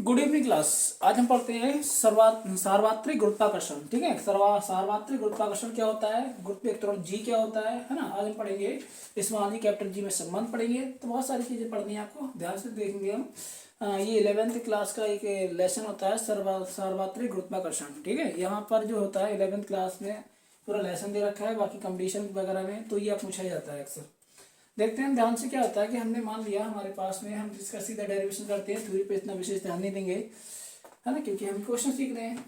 Good evening class. आज हम पढ़ते हैं सार्वत्रिक गुरुत्वाकर्षण। ठीक है, सार्वत्रिक गुरुत्वाकर्षण क्या होता है, गुरुत्व इलेक्ट्रॉन जी क्या होता है ना। आज हम पढ़ेंगे स्मॉल जी कैपिटल जी में संबंध पढ़ेंगे। तो बहुत सारी चीजें पढ़नी है आपको, ध्यान से देखेंगे हम। ये 11th क्लास का एक लेसन होता है सार्वत्रिक गुरुत्वाकर्षण। ठीक है, यहाँ पर जो होता है 11th क्लास में पूरा लेसन दे रखा है, बाकी कंपटीशन वगैरह में तो ये पूछा जाता है अक्सर। देखते हैं ध्यान से क्या होता है कि हमने मान लिया हमारे पास में, हम इसका सीधा डेरिवेशन करते हैं, थ्योरी पे इतना विशेष ध्यान नहीं देंगे, है ना, क्योंकि हम क्वेश्चन सीख रहे हैं।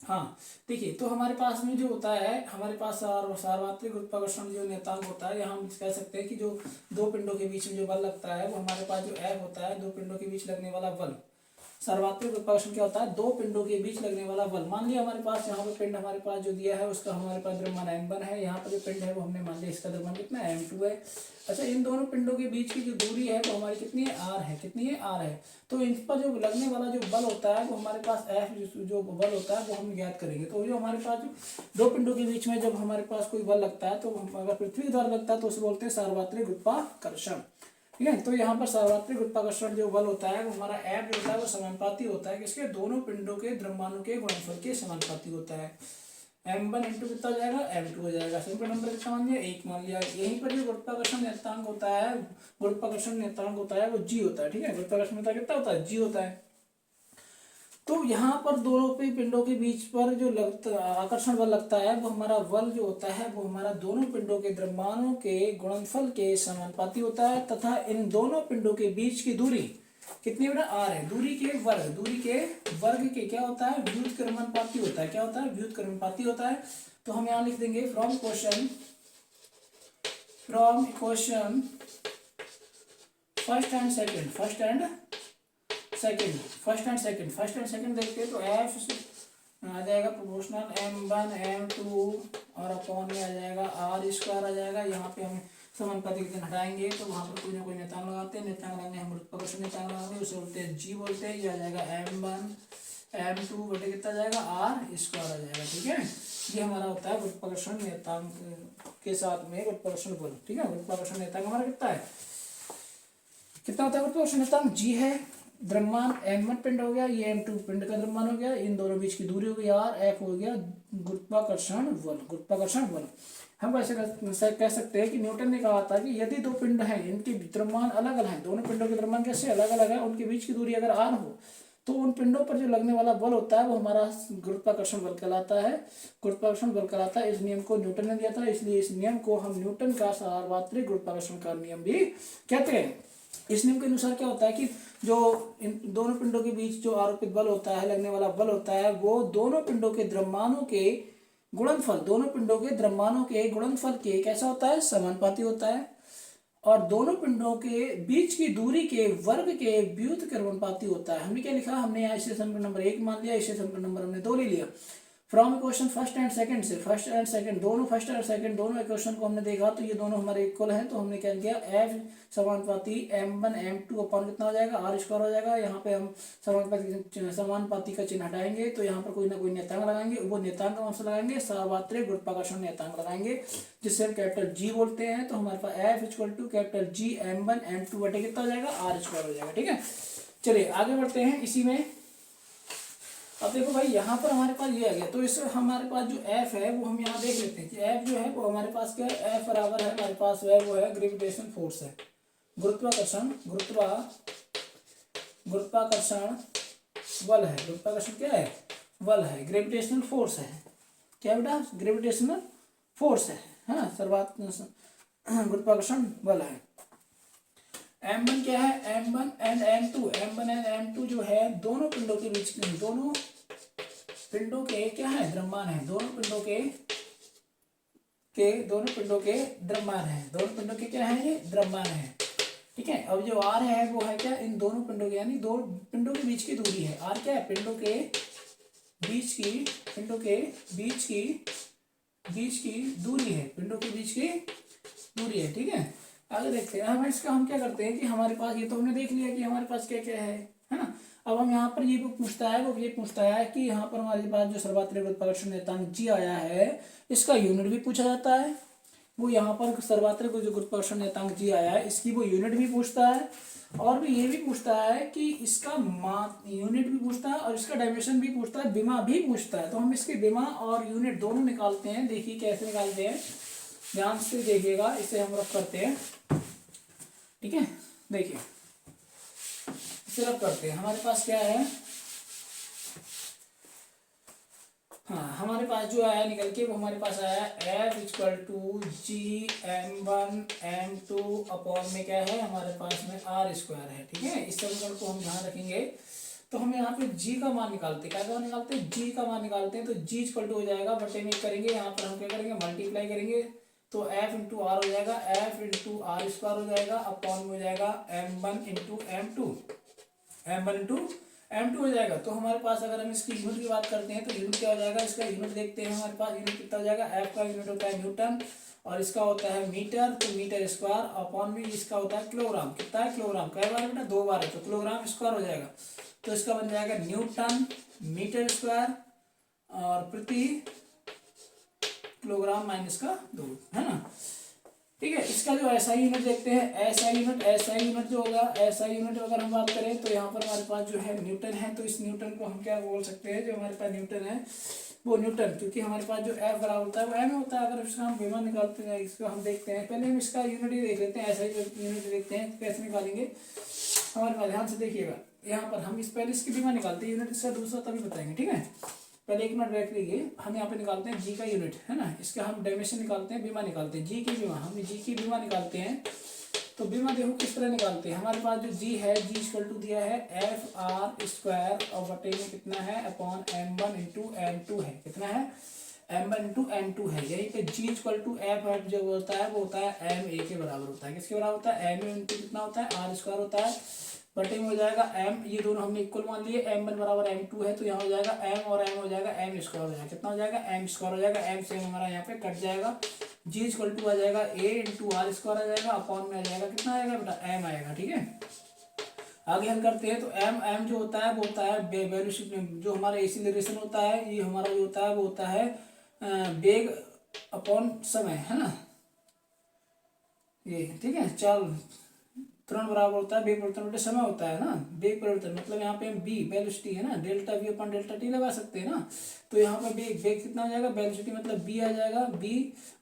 हाँ देखिए, तो हमारे पास में जो होता है, हमारे पास सार्वत्रिक गुरुत्वाकर्षण जो नियतांक होता है, यहाँ हम कह सकते हैं कि जो दो पिंडों के बीच में जो बल लगता है वो हमारे पास जो F होता है, दो पिंडों के बीच लगने वाला बल। सार्वत्रिक गुरुत्वाकर्षण क्या होता है, दो पिंडों के बीच लगने वाला बल। मान लिया हमारे पास यहाँ पे पिंड हमारे पास जो दिया है उसका हमारे पास द्रव्यमान m1 है, यहाँ पर जो पिंड है वो हमने मान लिया इसका द्रव्यमान कितना m2 है। अच्छा, इन दोनों पिंडों के बीच की जो दूरी है वो हमारी कितनी है, r है। कितनी है, r है। तो इन पर जो लगने वाला जो बल होता है वो हमारे पास F जो बल होता है वो हम ज्ञात करेंगे। तो जो हमारे पास जो दो पिंडों के बीच में जब हमारे पास कोई बल लगता है, तो अगर पृथ्वी के द्वारा लगता है तो उसे बोलते हैं सार्वत्रिक गुरुत्वाकर्षण। ठीक है, तो यहाँ पर सार्वत्रिक गुरुत्वाकर्षण जो बल होता है वो हमारा F जो होता है वो समानुपाती होता है किसके, दोनों पिंडों के द्रव्यमानों के गुणनफल के समानुपाती होता है। m1 इंटू कितना हो जाएगा, m2 हो जाएगा। सिंपल नंबर कितना मान लिया, 1 मान लिया। यहीं पर जो गुरुत्वाकर्षण नियतांक होता है, गुरुत्वाकर्षण नियतांक होता है वो g होता है। ठीक है, गुरुत्वाकर्षण नियतांक कितना होता है, g होता है। तो यहाँ पर दोनों पिंडों के बीच पर जो आकर्षण बल लगता है वो हमारा बल जो होता है वो हमारा दोनों पिंडों के द्रव्यमानों के गुणनफल के समानुपाती होता है, तथा इन दोनों पिंडों के बीच की दूरी कितनी बेटा, r है। दूरी के वर्ग के क्या होता है, व्युत्क्रमानुपाती होता है। क्या होता है, व्युत्क्रमानुपाती होता है। तो हम यहाँ लिख देंगे from equation first and second देखते हैं। तो F आ जाएगा प्रोपोर्शनल m1 m2 और अपॉन में आ जाएगा r स्क्वायर आ जाएगा। यहाँ पे हम समानुपाती के हटाएंगे तो वहाँ पर कोई ना कोई नियतांक लगाते हैं, नियतांक लगाने हम गुरुत्वाकर्षण नियतांक लगाएंगे, उसे बोलते हैं g बोलते हैं। ये आ जाएगा m1 m2 बटे कितना जाएगा, r स्क्वायर आ जाएगा। ठीक है, ये हमारा होता है गुरुत्वाकर्षण नियतांक के साथ में गुरुत्वाकर्षण बल। ठीक है, गुरुत्वाकर्षण नियतांक हमारा कितना है, कितना होता है गुरुत्वाकर्षण नियतांक, g है। द्रव्यमान m1 पिंड हो गया, ये m2 पिंड का द्रव्यमान हो गया, इन दोनों बीच की दूरी हो गई r, f हो गया गुरुत्वाकर्षण बल। हम वैसे कह सकते हैं कि न्यूटन ने कहा था कि यदि दो पिंड हैं, इनके द्रव्यमान अलग अलग हैं, दोनों पिंडों के द्रव्यमान कैसे अलग अलग है, उनके बीच की दूरी अगर r हो तो उन पिंडों पर जो लगने वाला बल होता है वो हमारा गुरुत्वाकर्षण बल कहलाता है। गुरुत्वाकर्षण बल कहलाता है। इस नियम को न्यूटन ने दिया था, इसलिए इस नियम को हम न्यूटन का सार्वत्रिक गुरुत्वाकर्षण का नियम भी कहते हैं। इस नियम के अनुसार क्या होता है कि जो इन दोनों पिंडों के बीच जो आरोपित बल होता है, लगने वाला बल होता है, वो दोनों पिंडों के द्रव्यमानों के गुणनफल के कैसा होता है, समानुपाती होता है। और दोनों पिंडों के बीच की दूरी के वर्ग के व्युत्क्रमानुपाती होता है। हमने क्या लिखा, हमने यहाँ इसे समीकरण नंबर 1 मान लिया, इसे समीकरण नंबर हमने 2 ले लिया। From equation first and second दोनों इक्वेशन को हमने देखा तो ये दोनों हमारे इक्वल हैं। तो हमने क्या किया, F समानुपाती m1 m2 अपॉन कितना हो जाएगा, r स्क्वायर हो जाएगा। यहाँ पे हम समानुपाती का चिन्ह हटाएंगे तो यहाँ पर कोई ना कोई नियतांक लगाएंगे, वो नियतांक का अंश लगाएंगे, सार्वत्रिक गुरुत्वाकर्षण नियतांक लगाएंगे जिससे हम कैपिटल G बोलते हैं। तो हमारे पास F equal to capital G m1 m2 बटे कितना हो जाएगा, r स्क्वायर हो जाएगा। ठीक है, चलिए आगे बढ़ते हैं इसी में। अब देखो भाई, यहाँ पर हमारे पास ये आ गया, तो इससे हमारे पास जो F है वो हम यहाँ देख लेते हैं कि F जो है वो हमारे पास क्या है, F बराबर है हमारे पास वो है ग्रेविटेशनल फोर्स है, गुरुत्वाकर्षण बल है। गुरुत्वाकर्षण क्या है, बल है, ग्रेविटेशनल फोर्स है। क्या बेटा, ग्रेविटेशनल फोर्स है, हाँ, गुरुत्वाकर्षण बल है। m1 क्या है, m1 एंड m2 जो है दोनों पिंडों के बीच, दोनों पिंडों के क्या है, द्रव्यमान है। दोनों पिंडों के द्रव्यमान है, दोनों पिंडों के क्या है, ये द्रव्यमान है। ठीक है, अब जो r है वो है क्या, इन दोनों पिंडों के, यानी दो पिंडों के बीच की दूरी है। r क्या है, पिंडों के बीच की दूरी है, पिंडों के बीच की दूरी है। ठीक है, आगे देखते हैं। हम इसका हम क्या करते हैं कि हमारे पास ये तो हमने देख लिया कि हमारे पास क्या क्या है ना। अब हम यहाँ पर ये पूछता है कि यहाँ पर हमारे पास जो सार्वत्रिक गुरुत्वाकर्षण नियतांक G आया है, इसका यूनिट भी पूछा जाता है, वो यहाँ पर सर्वात्रिक जो गुरुत्वाकर्षण नियतांक जी आया है इसकी वो यूनिट भी पूछता है, और भी ये भी पूछता है कि इसका यूनिट भी पूछता है और इसका डायमेंशन भी पूछता है, विमा भी पूछता है। तो हम इसके विमा और यूनिट दोनों निकालते हैं। देखिए कैसे निकालते हैं, ध्यान से देखिएगा। इसे हम रफ करते हैं, ठीक है। देखिए इसे रफ करते हैं। हमारे पास क्या है, हाँ हमारे पास जो आया निकल के वो हमारे पास आया F equal to G m1 m2 upon में क्या है हमारे पास में r स्क्वायर है, ठीक है। इस समीकरण को हम ध्यान रखेंगे। तो हम यहाँ पे g का मान निकालते हैं, क्या निकालते हैं, g का मान निकालते हैं। तो g इक्वल टू हो जाएगा बटे में करेंगे, यहाँ पर हम क्या करेंगे मल्टीप्लाई करेंगे, तो f इंटू आर हो जाएगा, f इंटू आर स्क्वायर हो जाएगा, अपॉन में हो जाएगा m1 इंटू m2 m2 हो जाएगा। तो हमारे पास अगर हम इसकी यूनिट की बात करते हैं तो यूनिट क्या हो जाएगा, इसका यूनिट देखते हैं। हमारे पास यूनिट कितना हो जाएगा, f का यूनिट होता है न्यूटन और इसका होता है मीटर, तो मीटर स्क्वायर, अपॉन में इसका होता है किलोग्राम। कितना है किलोग्राम, कई बार बेटा 2 बार है, तो किलोग्राम स्क्वायर हो जाएगा। तो इसका बन जाएगा न्यूटन मीटर स्क्वायर और प्रति किलोग्राम माइनस का 2, है ना, ठीक है। इसका जो एसआई यूनिट देखते हैं, एसआई यूनिट जो होगा, एसआई यूनिट अगर हम बात करें तो यहाँ पर हमारे पास जो है न्यूटन है। तो इस न्यूटन को हम क्या बोल सकते हैं, जो हमारे पास न्यूटन है वो न्यूटन, क्योंकि हमारे पास जो एफ बराबर होता है वो एम होता है। अगर इसका हम विमा निकालते हैं, इसको हम देखते हैं, पहले हम इसका यूनिट ही देख लेते हैं, एसआई यूनिट देखते हैं कैसे निकालेंगे। हमारे पास ध्यान से देखिएगा, यहाँ पर हम इस पहले इसकी विमा निकालते हैं, यूनिट इसका दूसरा तभी बताएंगे, ठीक है। पहले 1 मिनट बैठ लीजिए। हम यहाँ पे निकालते हैं जी का यूनिट, है ना, इसका हम डायमेंशन निकालते हैं, बीमा निकालते हैं, जी की बीमा, हम जी की बीमा निकालते हैं। तो बीमा देखो किस तरह निकालते हैं। हमारे पास जो जी है, जी इक्वल टू दिया है एफ आर स्क्वायर और बटे में कितना है अपॉन m1 इंटू m2 है, कितना है m1 इंटू m2 है। यही पे जी इक्वल टू एफ जो होता है वो होता है एम ए के बराबर होता है। किसके बराबर होता है, एम ए इंटू कितना होता है आर स्क्वायर होता है, बटे में हो जाएगा m, ये दोनों हमने इक्वल मान लिए, m1 बराबर m2 है, तो यहाँ हो जाएगा m और m हो जाएगा m स्क्वायर हो जाएगा, कितना हो जाएगा m स्क्वायर हो जाएगा, m से हमारा यहाँ पे कट जाएगा, g इक्वल टू आ जाएगा a इंटू आर स्क्वायर आ जाएगा, अपॉन में आ जाएगा कितना आएगा बेटा m आएगा, ठीक है। आगे हम करते हैं तो m जो होता है वो होता है वेलोसिटी, जो हमारा एक्सीलरेशन होता है, ये हमारा जो होता है वो होता है वेग अपॉन समय, है ना, ये ठीक है। चल त्वरण बराबर होता है वेग परिवर्तन बटे समय होता है ना, वेग परिवर्तन मतलब यहाँ पे हम बी वेलोसिटी है ना, delta we upon delta T लगा सकते हैं ना। तो यहाँ पे वेग कितना आ जाएगा, वेलोसिटी मतलब बी आ जाएगा, बी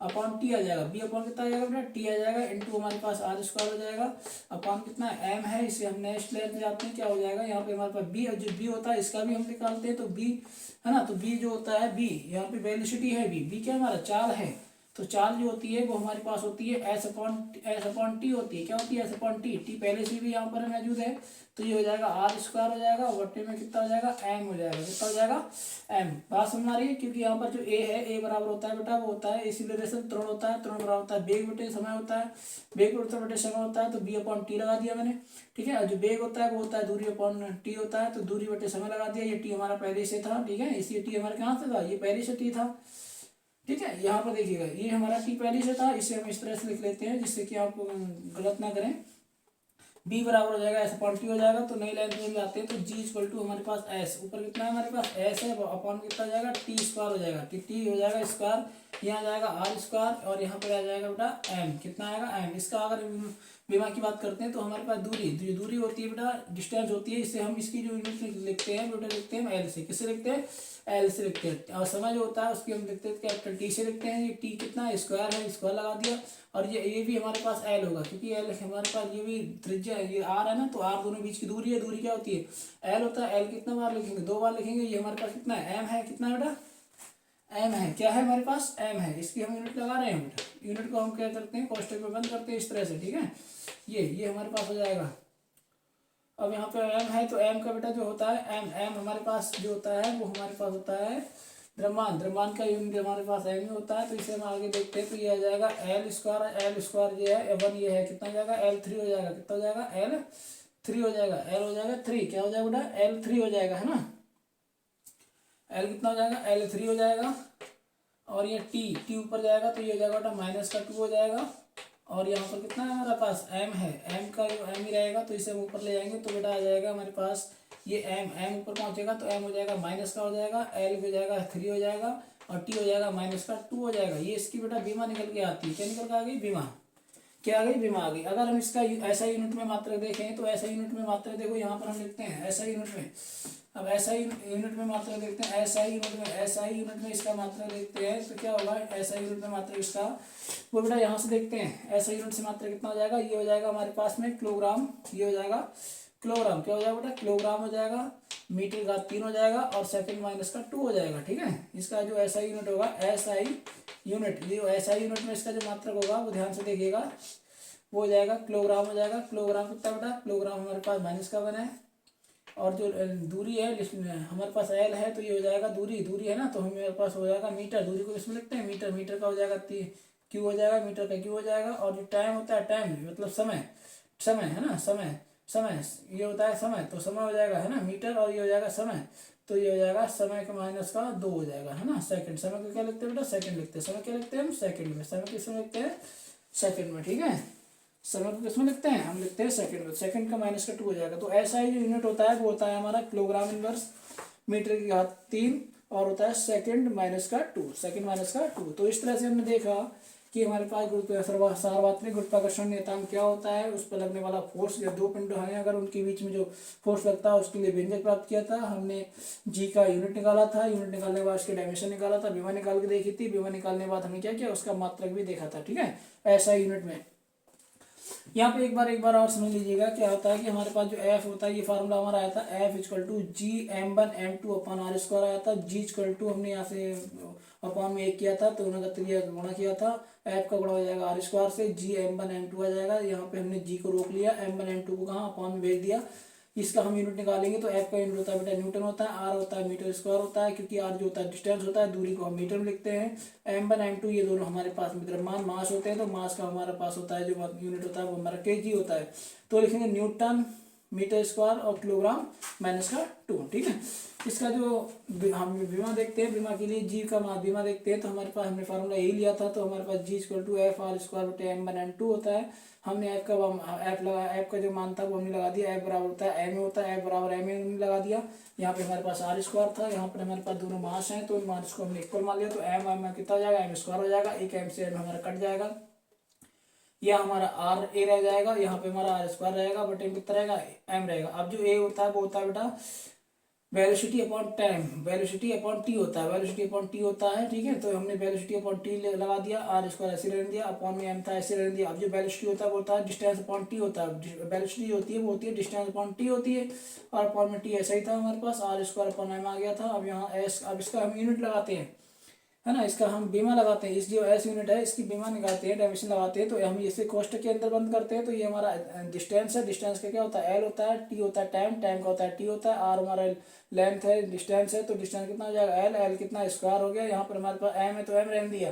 अपॉन टी आ जाएगा, बी अपॉन कितना आ जाएगा बेटा टी आ जाएगा, इंटू हमारे पास आर स्क्वायर हो जाएगा, अपॉन कितना एम है, इसे हम नेक्स्ट लेयर पे जाते हैं, क्या हो जाएगा यहाँ पे हमारे पास बी, जो बी होता है इसका भी हम निकालते हैं, तो बी है ना, तो बी जो होता है बी, यहाँ पे वेलोसिटी है बी क्या हमारा चाल है, तो चाल जो होती है वो हमारे पास होती है एस अपॉन टी होती है, क्या होती है एस अपॉन टी, टी पहले से भी यहाँ पर मौजूद है, तो ये हो जाएगा आर स्क्वायर हो जाएगा, बटे में कितना हो जाएगा एम हो जाएगा, कितना हो जाएगा एम। बात समझ आ रही है, क्योंकि यहाँ पर जो ए है, ए बराबर होता है बेटा वो होता है एक्सीलरेशन, त्वरण होता है, त्वरण बराबर होता है वेग बटे समय होता है, वेग परिवर्तन बटे समय होता है, तो बी अपॉन टी लगा दिया मैंने, ठीक है। जो वेग होता है वो होता है दूरी अपॉन टी होता है, तो दूरी बटे समय लगा दिया, ये टी हमारा पहले से था, ठीक है, इसी टी हमारे कहाँ से था, ये पहले से टी था, ठीक है। यहाँ पर देखिएगा ये हमारा टी पहले से था, इसे हम इस तरह से लिख लेते हैं जिससे कि आप गलत ना करें। बी बराबर हो जाएगा एस अपॉन टी हो जाएगा, तो नई लाइन में जाते हैं, तो जी इक्वल टू हमारे पास एस, ऊपर कितना है हमारे पास एस है, अपॉन कितना हो जाएगा टी स्क्वायर हो जाएगा, टी हो जाएगा स्क्वायर, यहाँ जाएगा आर स्क्वायर और यहाँ पर आ जाएगा बेटा एम, कितना आएगा एम। इसका अगर विमा की बात करते हैं तो हमारे पास दूरी होती है बेटा, डिस्टेंस होती है, इससे हम इसकी जो यूनिट लिखते हैं बेटा लिखते हैं एल से, किससे लिखते हैं एल से लिखते हैं, और समय जो होता है उसकी हम लिखते हैं कैपिटल टी से लिखते हैं। ये टी कितना स्क्वायर है, स्क्वायर लगा दिया, और ये भी हमारे पास एल होगा, क्योंकि एल हमारे पास ये भी त्रिज्या ये आर है ना, तो आर दोनों बीच की दूरी है, दूरी क्या होती है एल होता है, एल कितना बार लिखेंगे 2 बार लिखेंगे, ये हमारे पास कितना है एम है, कितना बेटा एम है, क्या है हमारे पास एम है, इसकी हम यूनिट लगा रहे हैं बेटा, यूनिट को हम क्या करते हैं कोष्टक में बंद करते हैं इस तरह से, ठीक है। ये हमारे पास हो जाएगा। अब यहाँ पे एम है तो एम का बेटा जो होता है एम हमारे पास जो होता है वो हमारे पास होता है द्रव्यमान का यूनिट हमारे पास एम ही होता है, तो इसे हम आगे देखते हैं, तो ये आ जाएगा एल स्क्वायर ये है वन, ये है कितना हो जाएगा L3 हो जाएगा, कितना हो जाएगा L3 हो जाएगा, L हो जाएगा 3, क्या हो जाएगा बेटा L3 हो जाएगा, है ना, L कितना हो जाएगा L3 हो जाएगा, और ये टी ऊपर जाएगा तो ये हो जाएगा बेटा माइनस का 2 हो जाएगा, और यहाँ पर कितना है हमारे पास m है, m का m ही रहेगा, तो इसे हम ऊपर ले जाएंगे तो बेटा आ जाएगा हमारे पास ये m ऊपर पहुंचेगा तो m हो जाएगा माइनस का हो जाएगा, l हो जाएगा 3 हो जाएगा, और टी हो जाएगा माइनस का 2 हो जाएगा। ये इसकी बेटा बीमा निकल के आती है, क्या निकल के आ गई, बीमा। क्या आ गई, बीमा आ गई। अगर हम इसका ऐसा यूनिट में मात्रा देखें तो ऐसा यूनिट में मात्रा देखो यहाँ पर हम लिखते हैं ऐसा यूनिट में। अब ऐसा यूनिट में मात्रा देखते हैं, ऐसा यूनिट में इसका मात्रा देखते हैं तो क्या होगा, ऐसा यूनिट में मात्रा इसका वो बेटा यहाँ से देखते हैं ऐसा यूनिट से मात्रा कितना हो जाएगा, ये हो जाएगा हमारे पास में किलोग्राम, ये हो जाएगा किलोग्राम, क्या हो जाएगा बेटा, किलोग्राम हो जाएगा, मीटर का 3 हो जाएगा और सेकंड माइनस का 2 हो जाएगा। ठीक है, इसका जो ऐसा यूनिट होगा SI यूनिट, ये SI यूनिट में इसका जो मात्रक होगा वो ध्यान से देखिएगा, वो हो जाएगा किलोग्राम हो जाएगा। किलोग्राम कितना बेटा, किलोग्राम हमारे पास माइनस का बना है और जो दूरी है हमारे पास L है तो ये हो जाएगा दूरी है ना, तो हमारे पास हो जाएगा मीटर, दूरी को इसमें लिखते हैं मीटर, मीटर का हो जाएगा Q हो जाएगा, मीटर का Q हो जाएगा। और जो टाइम होता है, टाइम मतलब समय है ना, समय ये होता है समय, तो समय हो जाएगा है ना मीटर, और ये हो जाएगा समय, तो ये हो जाएगा समय का माइनस का 2 हो जाएगा है ना। सेकंड, समय को क्या लिखते हैं बेटा, सेकंड लिखते हैं। समय क्या लिखते हैं हम, सेकंड में। समय किसमें लिखते हैं, सेकंड में। ठीक है, समय को किसमें लिखते हैं, हम लिखते हैं सेकंड में। सेकंड का माइनस का 2 हो जाएगा। तो ऐसा ही जो यूनिट होता है वो होता है हमारा किलोग्राम इनवर्स मीटर की घात 3 और होता है सेकंड माइनस का 2, सेकंड माइनस का 2। तो इस तरह से हमने देखा कि हमारे पास सार्वत्रिक गुरुत्वाकर्षण नियतांक क्या होता है, उस पर लगने वाला फोर्स, या दो पिंड हैं अगर उनके बीच में जो फोर्स लगता है उसके लिए व्यंजक प्राप्त किया था हमने, जी का यूनिट निकाला था, यूनिट निकालने के बाद उसके डायमेंशन निकाला था, बीमा निकाल के देखी थी, बीमा निकालने के बाद हमने क्या किया, उसका मात्रक भी देखा था। ठीक है, ऐसा यूनिट में। यहाँ पे एक बार और समझ लीजिएगा क्या होता है कि हमारे पास जो एफ होता है, ये फार्मूला हमारा आया था F=G m1m2/r² आया था। G हमने यहाँ से अपॉन में 1 किया था तो उन्होंने गुणा किया था, एफ का गुणा हो जाएगा r² से, G m1m2 आ जाएगा। यहाँ पे हमने G को रोक लिया, m1m2 को कहाँ अपॉन में भेज दिया। इसका हम यूनिट निकालेंगे तो एफ का यूनिट होता है बेटा न्यूटन होता है, आर होता है मीटर स्क्वायर होता है, क्योंकि आर जो होता है डिस्टेंस होता है, दूरी को हम मीटर में लिखते हैं। m1 m2 ये दोनों हमारे पास द्रव्यमान मास होते हैं, तो मास का हमारे पास होता है जो यूनिट होता है वो हमारा केजी होता है। तो लिखेंगे न्यूटन मीटर स्क्वायर और किलोग्राम माइनस का 2। ठीक है, इसका जो हम बीमा देखते हैं, बीमा के लिए जी का बीमा देखते हैं तो हमारे पास हमने फार्मूला यही लिया था, तो हमारे पास G=F(r²/m1m2) होता है। हमने एफ का जो मान था वो हमने लगा दिया, एफ बराबर होता है एम होता है, एफ बराबर एम हमने लगा दिया। यहाँ पे हमारे पास r² था, यहाँ पर हमारे पास दोनों मास हैं तो मास को हमने इक्वल मान लिया, तो एम कितना हो जाएगा, m² हो जाएगा, एक एम से एम हमारा कट जाएगा, यह हमारा आर ए रह जाएगा, यहाँ पे हमारा r² रहेगा, बट एम कितना रहेगा, एम रहेगा। अब जो ए होता है वो होता है बेटा velocity upon time, velocity upon T होता है, वेलोसिटी अपॉन टी होता है। ठीक है, तो हमने वेलोसिटी अपॉन टी लगा दिया, r² ऐसे रहने दिया, अपॉन में एम था ऐसे रहने दिया। अब जो वेलोसिटी होता है वो होता है डिस्टेंस अपॉन टी होता है, वेलोसिटी होती है वो होती है डिस्टेंस अपॉन टी होती है, और अपॉन में टी ऐसा ही था हमारे पास, r² अपॉन एम आ गया था। अब यहाँ एस, अब इसका हम यूनिट लगाते हैं है ना, इसका हम बीमा लगाते हैं, इस जो एस यूनिट है इसकी बीमा निकालते हैं, डायमेंशन लगाते हैं, तो हम इसे कोष्टक के अंदर बंद करते हैं। तो ये हमारा डिस्टेंस है, डिस्टेंस का क्या होता है, एल होता है, टी होता है टाइम, टाइम का होता है टी होता है, आर हमारा लेंथ है, डिस्टेंस है, तो डिस्टेंस कितना हो जाएगा, एल, एल कितना स्क्वायर हो गया, यहाँ पर हमारे पास एम है तो एम रहने दिया,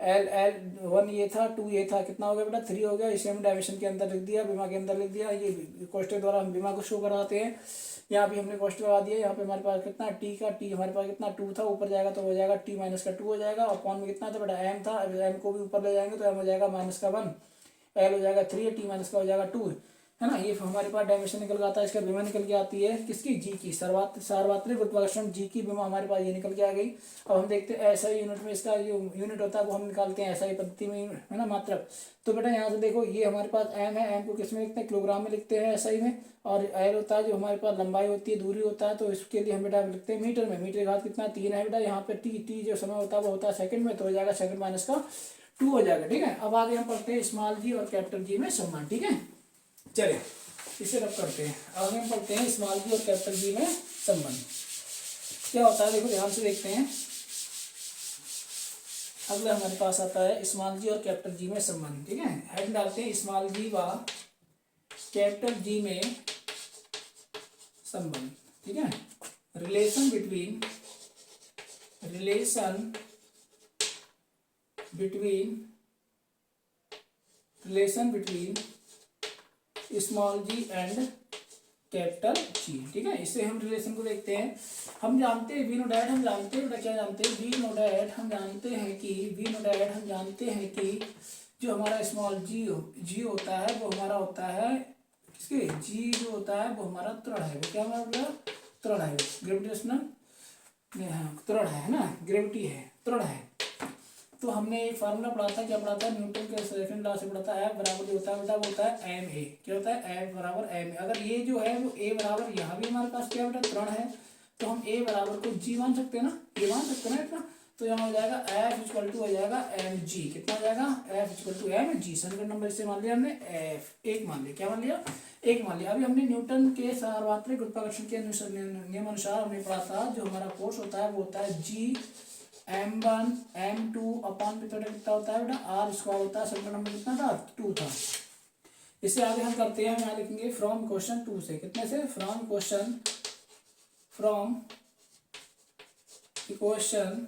एल एल 1 ये था, 2 ये था, कितना हो गया बेटा 3 हो गया, इसे हम डायमेंशन के अंदर लिख दिया, बीमा के अंदर लिख दिया। ये कोष्टक द्वारा हम बीमा को शो कराते हैं। यहाँ भी हमने कोष्टक लगा दिया, यहाँ पे हमारे पास कितना टी का, टी हमारे पास कितना 2 था, ऊपर जाएगा तो हो जाएगा टी माइनस का 2 हो जाएगा, और अपॉन में कितना था बेटा एम था, एम को भी ऊपर ले जाएंगे तो एम हो जाएगा माइनस का 1, एल हो जाएगा 3, टी माइनस का हो जाएगा 2 है ना। ये हमारे पास डायमेंशन निकल के आता है, इसका बीमा निकल के आती है किसकी, जी की, सार्वत्रिक गुरुत्वाकर्षण जी की बीमा हमारे पास ये निकल के आ गई। अब हम देखते हैं ऐसा यूनिट में, इसका जो यूनिट होता है वो हम निकालते हैं ऐसा ही पद्धति में है ना मात्रक। तो बेटा यहाँ से देखो ये हमारे पास एम है, एम को किस में लिखते हैं, किलोग्राम में लिखते हैं ऐसा ही में, और एल होता है जो हमारे पास लंबाई होती है, दूरी होता है, तो इसके लिए हम बेटा लिखते हैं मीटर में, मीटर का कितना 3 है बेटा, यहाँ पे टी जो समय होता है वो होता है सेकंड में, तो हो जाएगा सेकंड माइनस का 2 हो जाएगा। ठीक है, अब आगे हम पढ़ते हैं स्मॉल जी और कैपिटल जी में सम्मान। ठीक है, चलिए इसे रब करते हैं, आगे हम पढ़ते हैं स्मॉल जी और कैपिटल जी में संबंध क्या होता है। देखो ध्यान से देखते हैं, अगला हमारे पास आता है स्मॉल जी और कैपिटल जी में संबंध। ठीक है, हेड डालते हैं स्मॉल जी व कैपिटल जी में संबंध। ठीक है, relation between small G and capital G. ठीक है, इससे हम रिलेशन को देखते हैं। हम जानते हैं वी नो डैट, हम जानते हैं बेटा क्या जानते हैं, वी नो डैट हम जानते हैं कि जो हमारा स्मॉल जी होता है वो हमारा होता है किसके, जी जो होता है वो हमारा त्वरण है, वो क्या हमारा त्वरण है, ग्रेविटेशनल त्वरण है ना, ग्रेविटी है। त्वरण है। तो हमने एक फार्मूला पढ़ा था, क्या पढ़ा था, न्यूटन के सेकंड लॉ से पढ़ा था, F बराबर जो होता है बेटा वो होता है एम ए। क्या होता है, F बराबर एम ए। अगर ये जो है वो A बराबर, यहाँ भी हमारे पास क्या बेटा त्वरण है, तो हम A बराबर को G मान सकते हैं ना, ये मान सकते हैं ना इतना। तो यहाँ हो जाएगा F इक्वल टू हो जाएगा एम जी। कितना हो जाएगा, F equal to M G. समीकरण नंबर इससे मान लिया हमने F एक मान लिया। क्या मान लिया, एक मान लिया। अभी हमने न्यूटन के सार्वत्रिक गुरुत्वाकर्षण के नियम अनुसार हमने पढ़ा था, जो हमारा फोर्स होता है वो होता है G m1 m2 अपॉन कितना होता है बेटा आर स्क्वायर होता है। समीकरण नंबर कितना था, 2 था। इससे आगे हम करते हैं, हम यहाँ लिखेंगे फ्रॉम क्वेश्चन 2 से। कितने से, फ्रॉम क्वेश्चन इक्वेशन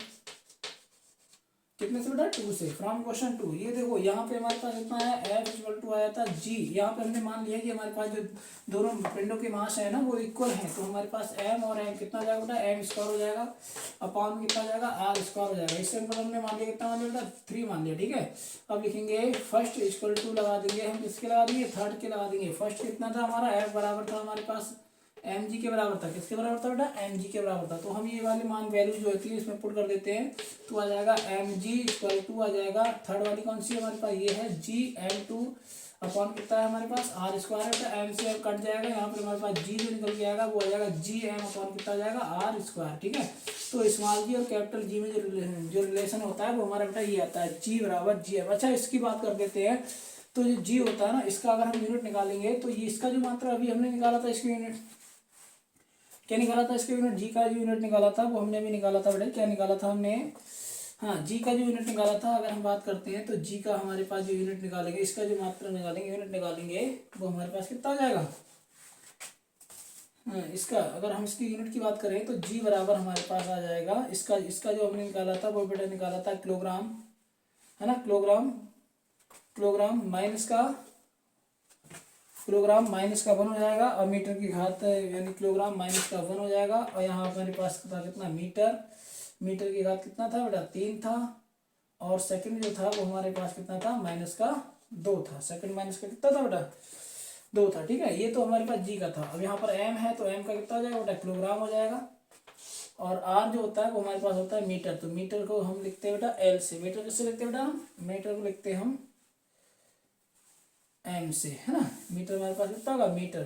कितने से बेटा, 2 से। फ्रॉम क्वेश्चन 2, ये देखो यहाँ पे हमारे पास कितना है, F इक्वल टू आया था G। यहाँ पे हमने मान लिया कि हमारे पास जो दोनों पिंडों के मास है ना वो इक्वल है, तो हमारे पास M और M कितना हो जाएगा बेटा, M स्क्वायर हो जाएगा अपॉन कितना हो जाएगा, R स्क्वायर हो जाएगा। इससे हमने मान लिया कितना मान लिया बेटा, 3 मान लिया। ठीक है, अब लिखेंगे फर्स्ट इक्वल टू लगा देंगे हम, किसके लगा देंगे, थर्ड के लगा देंगे। फर्स्ट कितना था हमारा, F बराबर था हमारे पास एम जी के बराबर था। किसके बराबर था बेटा, एम जी के बराबर था। तो हम ये वाले मान वैल्यू जो होती है इसमें पुट कर देते हैं, तो आ जाएगा एम जी इक्वल टू आ जाएगा, थर्ड वाली कौन सी है हमारे पास, ये है जी एम टू अपॉन कितना है हमारे पास, आर स्क्वायर है। एम से कट जाएगा, यहाँ पर हमारे पास जी जो निकल के आएगा वो आ जाएगा जी एम अपॉन कितना आ जाएगा, आर स्क्वायर। ठीक है, तो स्मॉल जी और कैपिटल जी में जो रिलेशन होता है वो हमारा बेटा ये आता है, जी बराबर जी एम। अच्छा, इसकी बात कर देते हैं। तो जो जी होता है ना, इसका अगर हम यूनिट निकालेंगे तो ये इसका जो मात्रा अभी हमने निकाला था, इसकी यूनिट क्या निकाला था, इसके यूनिट जी का जो यूनिट निकाला था वो हमने भी निकाला था बेटा। क्या निकाला था हमने, हाँ जी का जो यूनिट निकाला था। अगर हम बात करते हैं तो जी का हमारे पास जो यूनिट निकालेंगे, इसका जो मात्रा निकालेंगे, यूनिट निकालेंगे, वो हमारे पास कितना आ जाएगा। हाँ, इसका अगर हम इसकी यूनिट की बात करें तो जी बराबर हमारे पास आ जाएगा, इसका जो हमने निकाला था वो बेटा निकाला था किलोग्राम, है ना, किलोग्राम माइनस का 1 हो जाएगा, और मीटर की घात यानी किलोग्राम माइनस का 1 हो जाएगा। और यहाँ हमारे पास था कितना, मीटर की घात कितना था बेटा, 3 था। और सेकंड जो था वो हमारे पास कितना था, माइनस का 2 था। सेकंड माइनस का कितना था बेटा, 2 था। ठीक है, ये तो हमारे पास जी का था। अब यहाँ पर एम है, तो एम का कितना हो जाएगा बेटा, किलोग्राम हो जाएगा। और आर जो होता है वो हमारे पास होता है मीटर। तो मीटर को हम लिखते हैं बेटा एल से। मीटर किससे लिखते हैं बेटा, हम मीटर को लिखते हैं हम एम से, है ना। मीटर हमारे पास कितना होगा, मीटर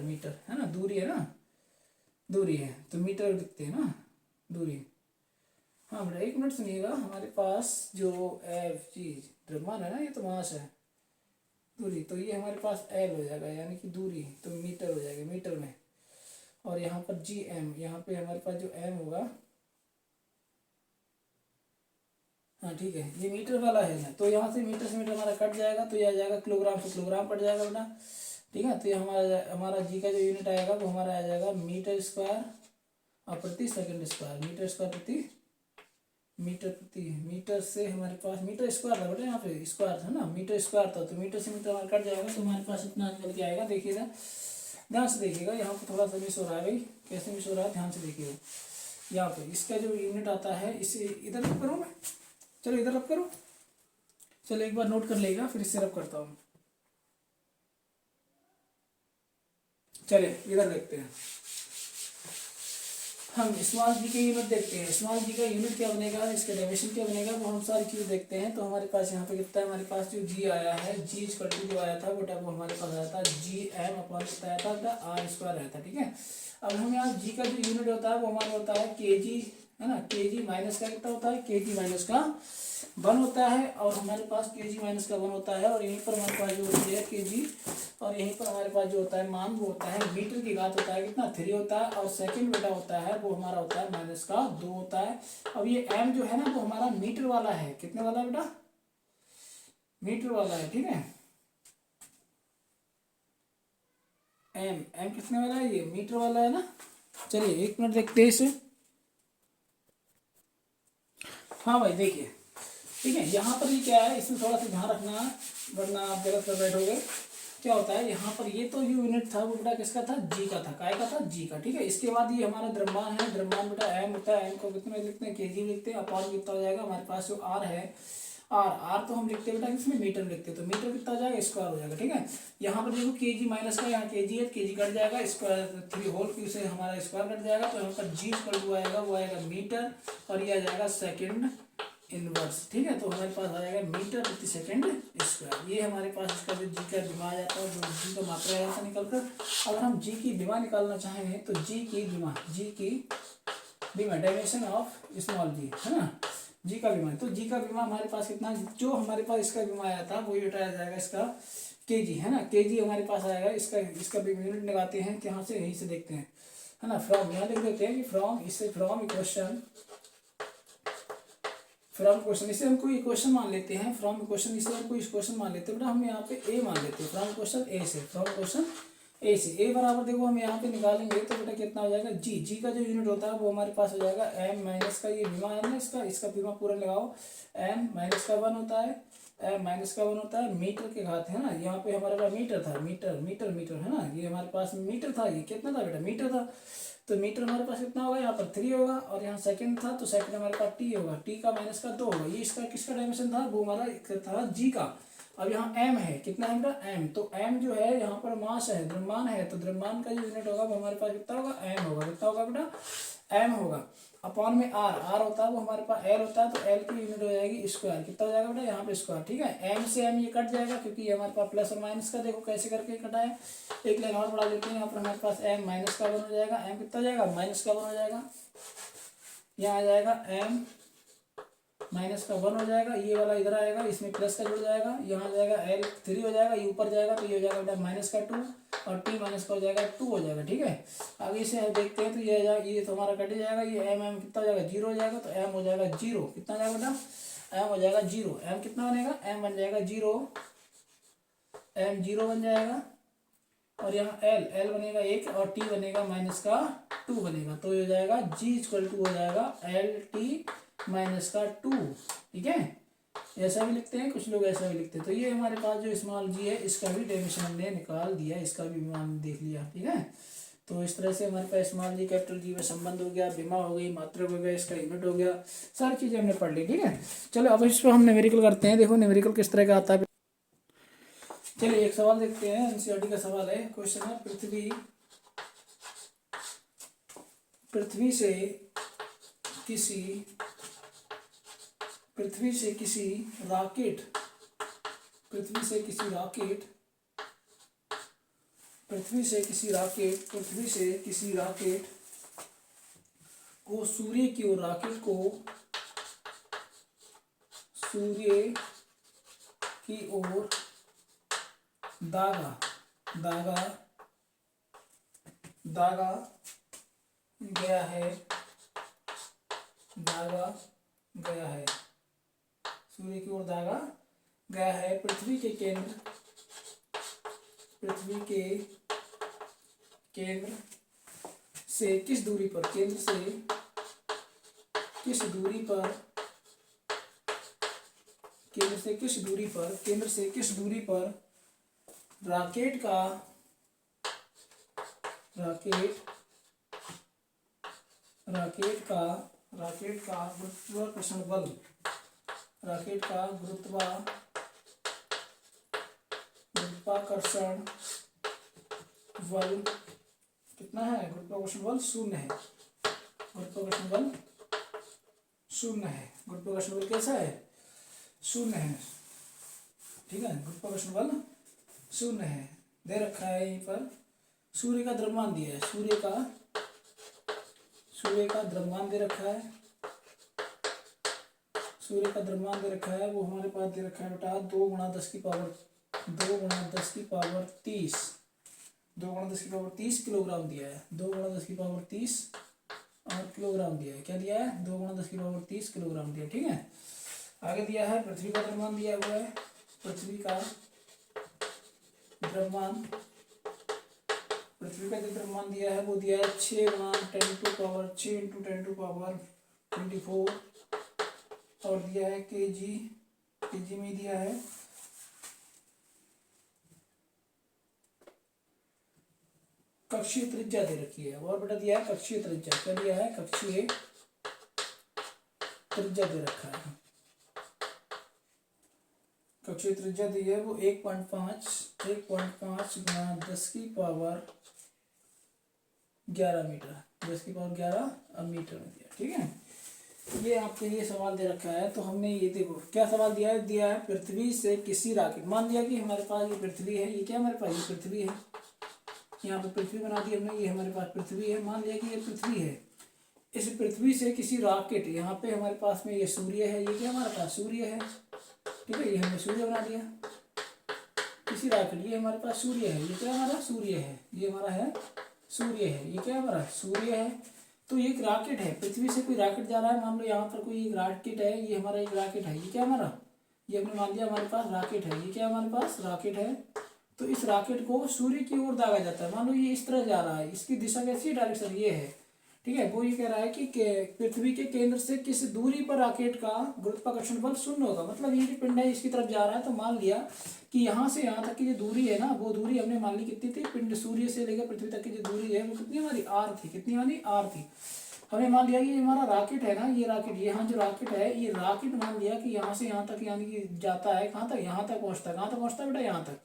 है ना, दूरी है ना, दूरी है तो मीटर लिखते हैं ना, दूरी। हाँ बेटा एक मिनट सुनिएगा, हमारे पास जो एफ जी द्रव्यमान है ना, ये तो मास है, दूरी, तो ये हमारे पास एल हो जाएगा यानी कि दूरी, तो मीटर हो जाएगा मीटर में। और यहाँ पर जी एम, यहाँ पे हमारे पास जो एम होगा, हाँ ठीक है, ये मीटर वाला है ना, तो यहाँ से मीटर हमारा कट जाएगा, तो ये आ जाएगा किलोग्राम से किलोग्राम कट जाएगा बेटा। ठीक है, तो ये हमारा जी का जो यूनिट आएगा वो हमारा आ जाएगा मीटर स्क्वायर और प्रति सेकंड स्क्वायर। मीटर स्क्वायर प्रति मीटर से हमारे पास मीटर स्क्वायर था बेटा, यहाँ पे स्क्वायर था ना, मीटर स्क्वायर था, तो मीटर से मीटर हमारा कट जाएगा, तो हमारे पास इतना निकल के आएगा। देखिएगा, ध्यान से देखिएगा, यहाँ पर थोड़ा सा मिस हो रहा है भाई, कैसे मिस हो रहा है, ध्यान से देखिएगा। यहाँ पे इसका जो यूनिट आता है, इसे इधर रब करूँ मैं, चलो इधर रब करो, चलो एक बार नोट कर लेगा, फिर इससे रब करता हूँ। चलिए इधर देखते हैं, हम स्मॉल जी के यूनिट देखते हैं। स्मॉल जी का यूनिट क्या बनेगा, इसका डायमेंशन क्या बनेगा, वो हम सारी चीज़ देखते हैं। तो हमारे पास यहाँ पे कितना है, हमारे पास जो जी आया है, जी इक्वल टू जो आया था बेटा, वो हमारे पास आया था जी एम अपॉन कितना आया था बेटा, आर स्क्वायर आया था। ठीक है, अब हम यहाँ जी का जो यूनिट होता है वो हमारा होता है के जी, है ना, के जी माइनस का कितना होता है, के जी माइनस का 1 होता है। और हमारे पास के जी माइनस का 1 होता है, और यहीं पर हमारे पास जो होती है के जी, और यहीं पर हमारे पास जो होता है मान वो होता है मीटर की घात होता है कितना, 3 होता है। और सेकंड बेटा होता है वो हमारा होता है माइनस का 2 होता है। अब ये m जो है ना वो हमारा मीटर वाला है, कितने वाला है बेटा, मीटर वाला है। ठीक है, m कितने वाला है, ये मीटर वाला है ना। चलिए एक मिनट देखते हैं इसे। हाँ भाई देखिए, ठीक है, यहाँ पर ये क्या है, इसमें थोड़ा सा ध्यान रखना, वरना आप गलत कर बैठोगे। क्या होता है यहाँ पर, ये तो जो यूनिट था वो बेटा किसका था, जी का था, काय का था, जी का। ठीक है, इसके बाद ये हमारा द्रव्यमान है, द्रव्यमान बेटा एम होता है, एम को कितने में लिखते हैं, के जी लिखते हैं, अपॉन कितना हो जाएगा हमारे पास जो आर है, आर तो हम लिखते हैं बेटा किसमें, मीटर लिखते हैं, तो मीटर कितना हो जाएगा, स्क्वायर हो जाएगा। ठीक है, यहाँ पर देखो के जी माइनस का, यहाँ के जी है, के जी कट जाएगा, स्क्वायर 3 होल क्यू से हमारा स्क्वायर कट जाएगा, तो यहाँ पर जी इक्वल टू आएगा वो आएगा मीटर, और ये आ जाएगा सेकेंड इनवर्स, ठीक है। तो हमारे पास आ जाएगा मीटर प्रति सेकंड स्क्वायर। ये हमारे पास इसका जो जी का विमा आ जाता है, जो जी का मात्रा आ जाता है निकल कर। अगर हम जी की विमा निकालना चाहेंगे तो जी की विमा डायमेंशन ऑफ स्मॉल जी, है ना, जी का विमा। तो जी का विमा हमारे पास कितना, जो हमारे पास इसका विमा आया था वो हटाया जाएगा इसका के जी, है ना, के जी हमारे पास आएगा। इसका भी यूनिट लगाते हैं, यहाँ से यहीं से देखते हैं, है ना। फ्रॉम यहाँ लिख देते हैं कि फ्रॉम क्वेश्चन, इसे हम कोई इक्वेशन मान लेते हैं। फ्रॉम इक्वेशन इसे हम कोई इक्वेशन मान लेते हैं बेटा, हम यहाँ पे ए मान लेते हैं। फ्रॉम क्वेश्चन ए से ए बराबर देखो हम यहाँ पे निकालेंगे तो बेटा कितना हो जाएगा, जी का जो यूनिट होता है वो हमारे पास हो जाएगा एम माइनस का, ये बीमा है ना इसका बीमा पूरा लगाओ, एम माइनस का 1 होता है, एम माइनस का 1 होता है मीटर के घात, है ना। यहाँ पे हमारे पास मीटर था, मीटर है ना, ये हमारे पास मीटर था। ये कितना था बेटा, मीटर था। तो मीटर हमारे पास कितना होगा, यहाँ पर 3 होगा, और यहाँ सेकंड था तो सेकंड हमारे पास टी होगा, टी का माइनस का 2 होगा। ये इसका किसका डायमेंशन था, वो हमारा था जी का। अब यहाँ एम है, कितना है बेटा, एम। तो एम जो है यहाँ पर मास है, द्रव्यमान है, तो द्रव्यमान का जो यूनिट होगा वो हमारे पास कितना होगा, एम होगा। कितना होगा बेटा, एम होगा। अपॉन में आर होता है वो हमारे पास एल होता है, तो एल की यूनिट हो जाएगी स्क्वायर। कितना हो जाएगा बेटा, यहाँ पे स्क्वायर, ठीक है। एम से एम ये कट जाएगा क्योंकि ये हमारे पास प्लस और माइनस का, देखो कैसे करके कटा है। एक लाइन और बढ़ा देते हैं, यहाँ पर हमारे पास एम माइनस का 1 हो जाएगा, एम कितना हो जाएगा, माइनस का 1 हो जाएगा। यहाँ आ जाएगा एम माइनस का 1 हो जाएगा, ये वाला इधर आएगा, इसमें प्लस का जुड़ जाएगा, यहाँ आ जाएगा एल 3 हो जाएगा, ये ऊपर जाएगा तो ये हो जाएगा बेटा माइनस का 2, और टी माइनस का हो जाएगा 2 हो जाएगा, ठीक है। आगे से हम देखते हैं तो ये तो हमारा कट जाएगा, ये एम कितना हो जाएगा, 0 हो जाएगा, तो एम हो जाएगा 0। कितना हो जाएगा बेटा, एम हो जाएगा 0। एम कितना बनेगा, एम बन जाएगा 0, एम 0 बन जाएगा, और यहाँ एल बनेगा 1 और टी बनेगा माइनस का 2 बनेगा। तो ये हो जाएगा जी इक्वल टू हो जाएगा एल टी माइनस का 2, ठीक है। ऐसा भी लिखते हैं, कुछ लोग ऐसा भी लिखते हैं। तो ये हमारे पास जो स्मॉल जी है इसका भी डायमेंशन हमने निकाल दिया, इसका भी मान देख लिया, ठीक है। तो इस तरह से हमारे पास स्मॉल जी कैपिटल जी में संबंध हो गया, विमा हो गई, मात्रक हो गया, इसका यूनिट हो गया, सारी चीजें हमने पढ़ ली, ठीक है। चलो अब इस पर हम न्यूमेरिकल करते हैं। देखो न्यूमेरिकल किस तरह का आता है। चलिए एक सवाल देखते हैं, एनसीईआरटी का सवाल है। क्वेश्चन है पृथ्वी से किसी रॉकेट को सूर्य की ओर दागा गया है, सूर्य की ओर दागा गया है। पृथ्वी के केंद्र से किस दूरी पर, रॉकेट का गुरुत्वाकर्षण बल कितना है, गुरुत्वाकर्षण बल 0 है। गुरुत्वाकर्षण बल कैसा है, 0 है, ठीक है। गुरुत्वाकर्षण बल 0 है, दे रखा है यहीं पर। सूर्य का द्रव्यमान दिया है, सूर्य का द्रव्यमान दे रखा है, वो हमारे पास दे रखा है बेटा 2 × 10 की पावर 30 किलोग्राम दिया है। 2 × 10 की पावर 30 और किलोग्राम दिया है। क्या दिया है, 2 × 10 की पावर 30 किलोग्राम दिया, ठीक है। आगे दिया है पृथ्वी का द्रव्यमान दिया हुआ है। पृथ्वी का जो द्रव्यमान दिया है वो दिया है 6 × 10⁻⁴ × 10⁻24, और दिया है केजी में दिया है कक्षीय त्रिज्या दे रखी है, और बेटा दिया है कक्षीय त्रिज्या। क्या दिया है, कक्षीय त्रिज्या दे रखा है। कक्षीय त्रिज्या दी है वो 1.5 × 10 की पावर 11 मीटर, 10 की पावर 11 मीटर में दिया, ठीक है। ये आपके लिए सवाल दे रखा है, तो हमने ये देखो क्या सवाल दिया है पृथ्वी से किसी रॉकेट, मान लिया कि हमारे पास ये पृथ्वी है, ये क्या हमारे पास ये पृथ्वी है, यहाँ पे पृथ्वी बना दी हमने, ये हमारे पास पृथ्वी है, मान लिया कि ये पृथ्वी है, इस पृथ्वी से किसी रॉकेट, यहाँ पे हमारे पास में ये सूर्य है, ये क्या हमारे पास सूर्य है, ठीक है, ये हमने सूर्य बना दिया, किसी रॉकेट, ये हमारे पास सूर्य है, ये क्या हमारा सूर्य है, ये हमारा है सूर्य है, ये क्या हमारा सूर्य है। तो ये एक रॉकेट है, पृथ्वी से कोई रॉकेट जा रहा है, मान लो यहाँ पर कोई एक रॉकेट है, ये हमारा एक रॉकेट है, ये क्या हमारा, ये हमने मान लिया हमारे पास रॉकेट है, ये क्या हमारे पास रॉकेट है। तो इस रॉकेट को सूर्य की ओर दागा जाता है, मान लो ये इस तरह जा रहा है, इसकी दिशा कैसी डायरेक्शन ये है, ठीक है। वो ये कह रहा है कि पृथ्वी के केंद्र से किस दूरी पर रॉकेट का गुरुत्वाकर्षण बल शून्य होगा, मतलब ये जो पिंड है इसकी तरफ जा रहा है, तो मान लिया कि यहाँ से यहाँ तक की जो दूरी है ना, वो दूरी हमने मान ली कितनी थी, पिंड सूर्य से लेकर पृथ्वी तक की जो दूरी है वो कितनी हमारी आर थी, कितनी हमारी आर थी। हमने मान लिया कि हमारा रॉकेट है ना, ये रॉकेट, यहाँ जो रॉकेट है, ये रॉकेट मान लिया कि यहाँ से यहाँ तक यानी कि जाता है, कहाँ तक, यहाँ तक पहुँचता है, कहाँ तक पहुँचता है बेटा, यहाँ तक।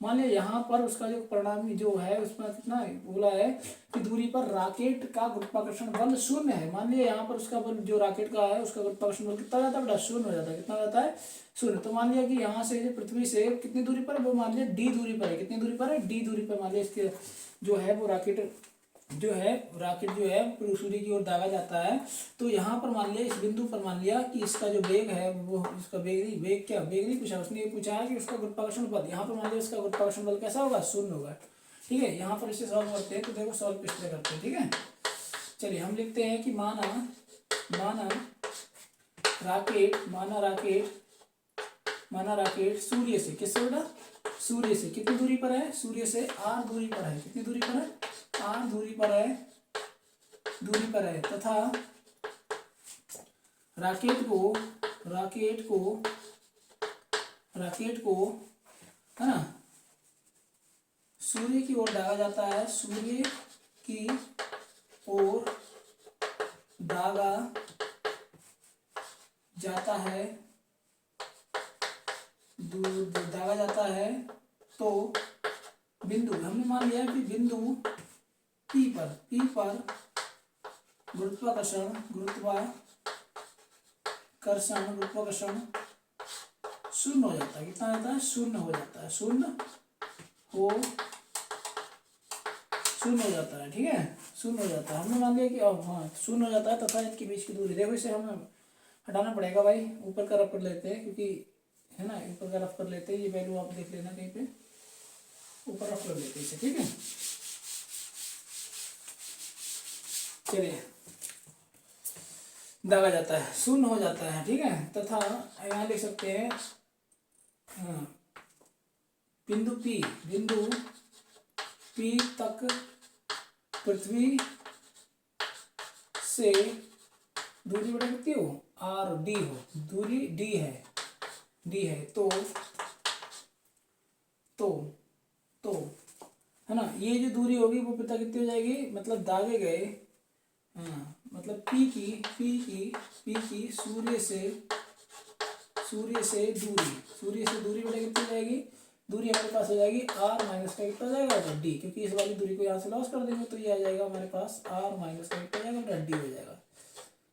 मान लिया यहाँ पर उसका जो परिणामी जो है उसमें कितना बोला है कि दूरी पर रॉकेट का गुरुत्वाकर्षण बल शून्य है, मान लिया यहाँ पर उसका बल जो रॉकेट का है उसका गुरुत्वाकर्षण बल कितना जाता है बेटा, शून्य हो जाता है, कितना जाता है, शून्य। तो मान लिया कि यहाँ से पृथ्वी से कितनी दूरी पर है, वो मान लिया डी दूरी पर है, कितनी दूरी पर है, डी दूरी पर, मान लिया इसके जो है वो रॉकेट जो है सूर्य की ओर दागा जाता है। तो यहाँ पर मान लिया, इस बिंदु पर मान लिया कि इसका जो वेग है वो, इसका वेग नहीं, वेग नहीं पूछा उसने, ये पूछा है कि उसका गुरुत्वाकर्षण बल, यहाँ पर मान लिया इसका गुरुत्वाकर्षण बल कैसा होगा, शून्य होगा, ठीक है। यहाँ पर इसे सॉल्व करते हैं, तो देखो सॉल्व किस तरह करते हैं, ठीक है। चलिए हम लिखते हैं कि माना राकेट सूर्य से, किससे बेटा, सूर्य से कितनी दूरी पर है, सूर्य से आर दूरी पर है, कितनी दूरी पर है, आर दूरी पर है, तथा रॉकेट को है ना सूर्य की ओर दागा जाता है, सूर्य की ओर दागा जाता है, दागा जाता है। तो बिंदु हमने मान लिया कि बिंदु P पर गुरुत्वाकर्षण शून्य हो जाता है, कितना जाता है, शून्य हो जाता है, शून्य हो जाता है, ठीक है, शून्य हो जाता है। हमने मान लिया कि हाँ शून्य हो जाता है, तथा इनके बीच की दूरी, देखो इसे हमें हटाना पड़ेगा भाई, ऊपर का रफ कर लेते हैं, क्योंकि है ना ऊपर का रफ कर लेते हैं, ये वैल्यू आप देख लेना कहीं पे, ऊपर रफ कर लेते हैं इसे, ठीक है। चलिए दागा जाता है, शून्य हो जाता है, ठीक है, तथा यहाँ लिख सकते हैं बिंदु P तक पृथ्वी से दूरी बड़ा कितनी हो, आर डी हो, दूरी डी है, तो है ना, ये जो दूरी होगी वो पता कितनी हो जाएगी, मतलब दागे गए, मतलब P की सूर्य से दूरी बटा कितनी हो जाएगी, दूरी हमारे पास हो जाएगी आर माइनस का कितना हो जाएगा, डी, क्योंकि इस वाली दूरी को यहाँ से लॉस कर देंगे, तो ये आ जाएगा हमारे पास आर माइनस का कितना हो जाएगा, डी हो जाएगा।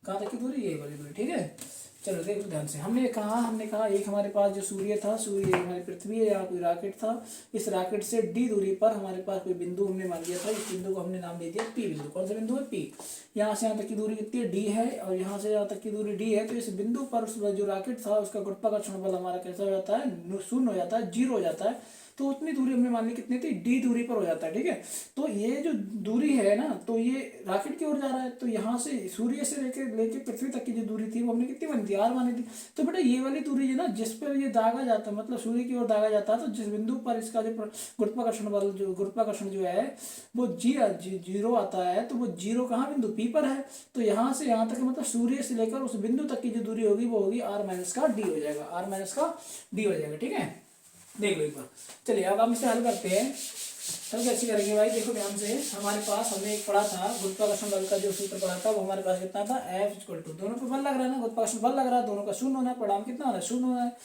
कहाँ तक की दूरी, ये वाली दूरी, ठीक है। चलो देखो ध्यान से, हमने कहा एक हमारे पास जो सूर्य था, सूर्य हमारी पृथ्वी है, यहाँ कोई रॉकेट था, इस रॉकेट से डी दूरी पर हमारे पास कोई बिंदु हमने मान लिया था, इस बिंदु को हमने नाम दे दिया पी बिंदु। कौन सा बिंदु है, पी। यहाँ से यहाँ तक की दूरी कितनी है, डी है, और यहाँ से यहाँ तक की दूरी डी है। तो इस बिंदु पर जो रॉकेट था उसका गुरुत्वाकर्षण बल हमारा कैसा हो जाता है, शून्य हो जाता है, जीरो हो जाता है। तो उतनी दूरी हमने मान ली कितनी थी, डी दूरी पर हो जाता है, ठीक है। तो ये जो दूरी है ना, तो ये रॉकेट की ओर जा रहा है, तो यहाँ से सूर्य से लेके पृथ्वी तक की जो दूरी थी वो हमने कितनी मानी थी, आर मानी थी। तो बेटा ये वाली दूरी है ना, जिस पर ये दागा जाता है, मतलब सूर्य की ओर दागा जाता है, तो जिस बिंदु पर इसका जो गुरुत्वाकर्षण जो है वो जीरो आता है, तो वो जीरो कहाँ, बिंदु पी पर है। तो यहाँ से यहाँ तक मतलब सूर्य से लेकर उस बिंदु तक की जो दूरी होगी वो होगी आर माइनस का डी हो जाएगा, ठीक है। देख लो एक बार। चलिए अब हम इसे हल करते हैं। हल कैसे करेंगे भाई, देखो ध्यान से, हमारे पास हमने एक पढ़ा था गुरुत्वाकर्षण बल का जो सूत्र पढ़ा था, वो हमारे पास कितना था, F दोनों पे बल लग रहा है ना, गुरुत्वाकर्षण बल लग रहा है, दोनों का शून्य होना है, परिणाम कितना होना है, शून्य होना है,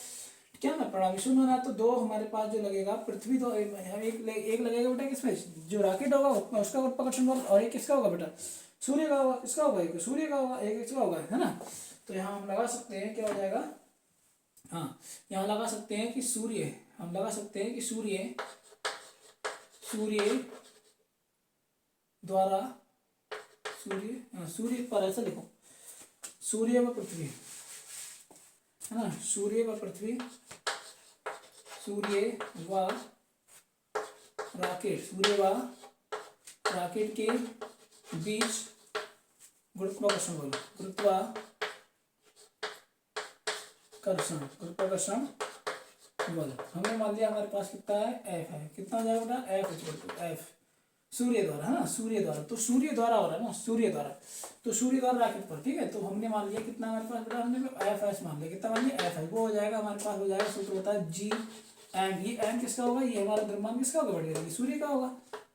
क्या ना परिणाम शून्य होना है। तो दो हमारे पास जो लगेगा पृथ्वी, तो एक लगेगा बेटा किसमें, जो रॉकेट होगा उसका गुरुत्वाकर्षण बल, और एक किसका होगा बेटा, सूर्य का होगा, इसका होगा, एक सूर्य का होगा, एक इसका होगा, है ना। तो यहाँ हम लगा सकते हैं, क्या हो जाएगा, हाँ यहाँ लगा सकते हैं कि सूर्य, हम लगा सकते हैं कि सूर्य द्वारा, सूर्य पर, ऐसा लिखो, सूर्य व पृथ्वी, है ना, सूर्य व पृथ्वी, सूर्य व रॉकेट, सूर्य व रॉकेट के बीच गुरुत्वाकर्षण बल, गुरुत्वाकर्षण बल, हमने मान लिया हमारे पास कितना है, एफ है, कितना हो जाएगा बेटा, एफ इक्वल टू एफ, सूर्य द्वारा, है ना, सूर्य द्वारा, तो सूर्य द्वारा हो रहा है ना, सूर्य द्वारा, तो सूर्य द्वारा रॉकेट पर, ठीक है, तो हमने मान लिया कितना हमारे पास बेटा, हमने एफ एस मान लिया, कितना मान लिया, एफ है, वो हो जाएगा हमारे पास, हो जाएगा, सूत्र होता है जी एम, ये एम किसका होगा, ये हमारा द्रव्यमान किसका होगा बेटा, सूर्य का होगा,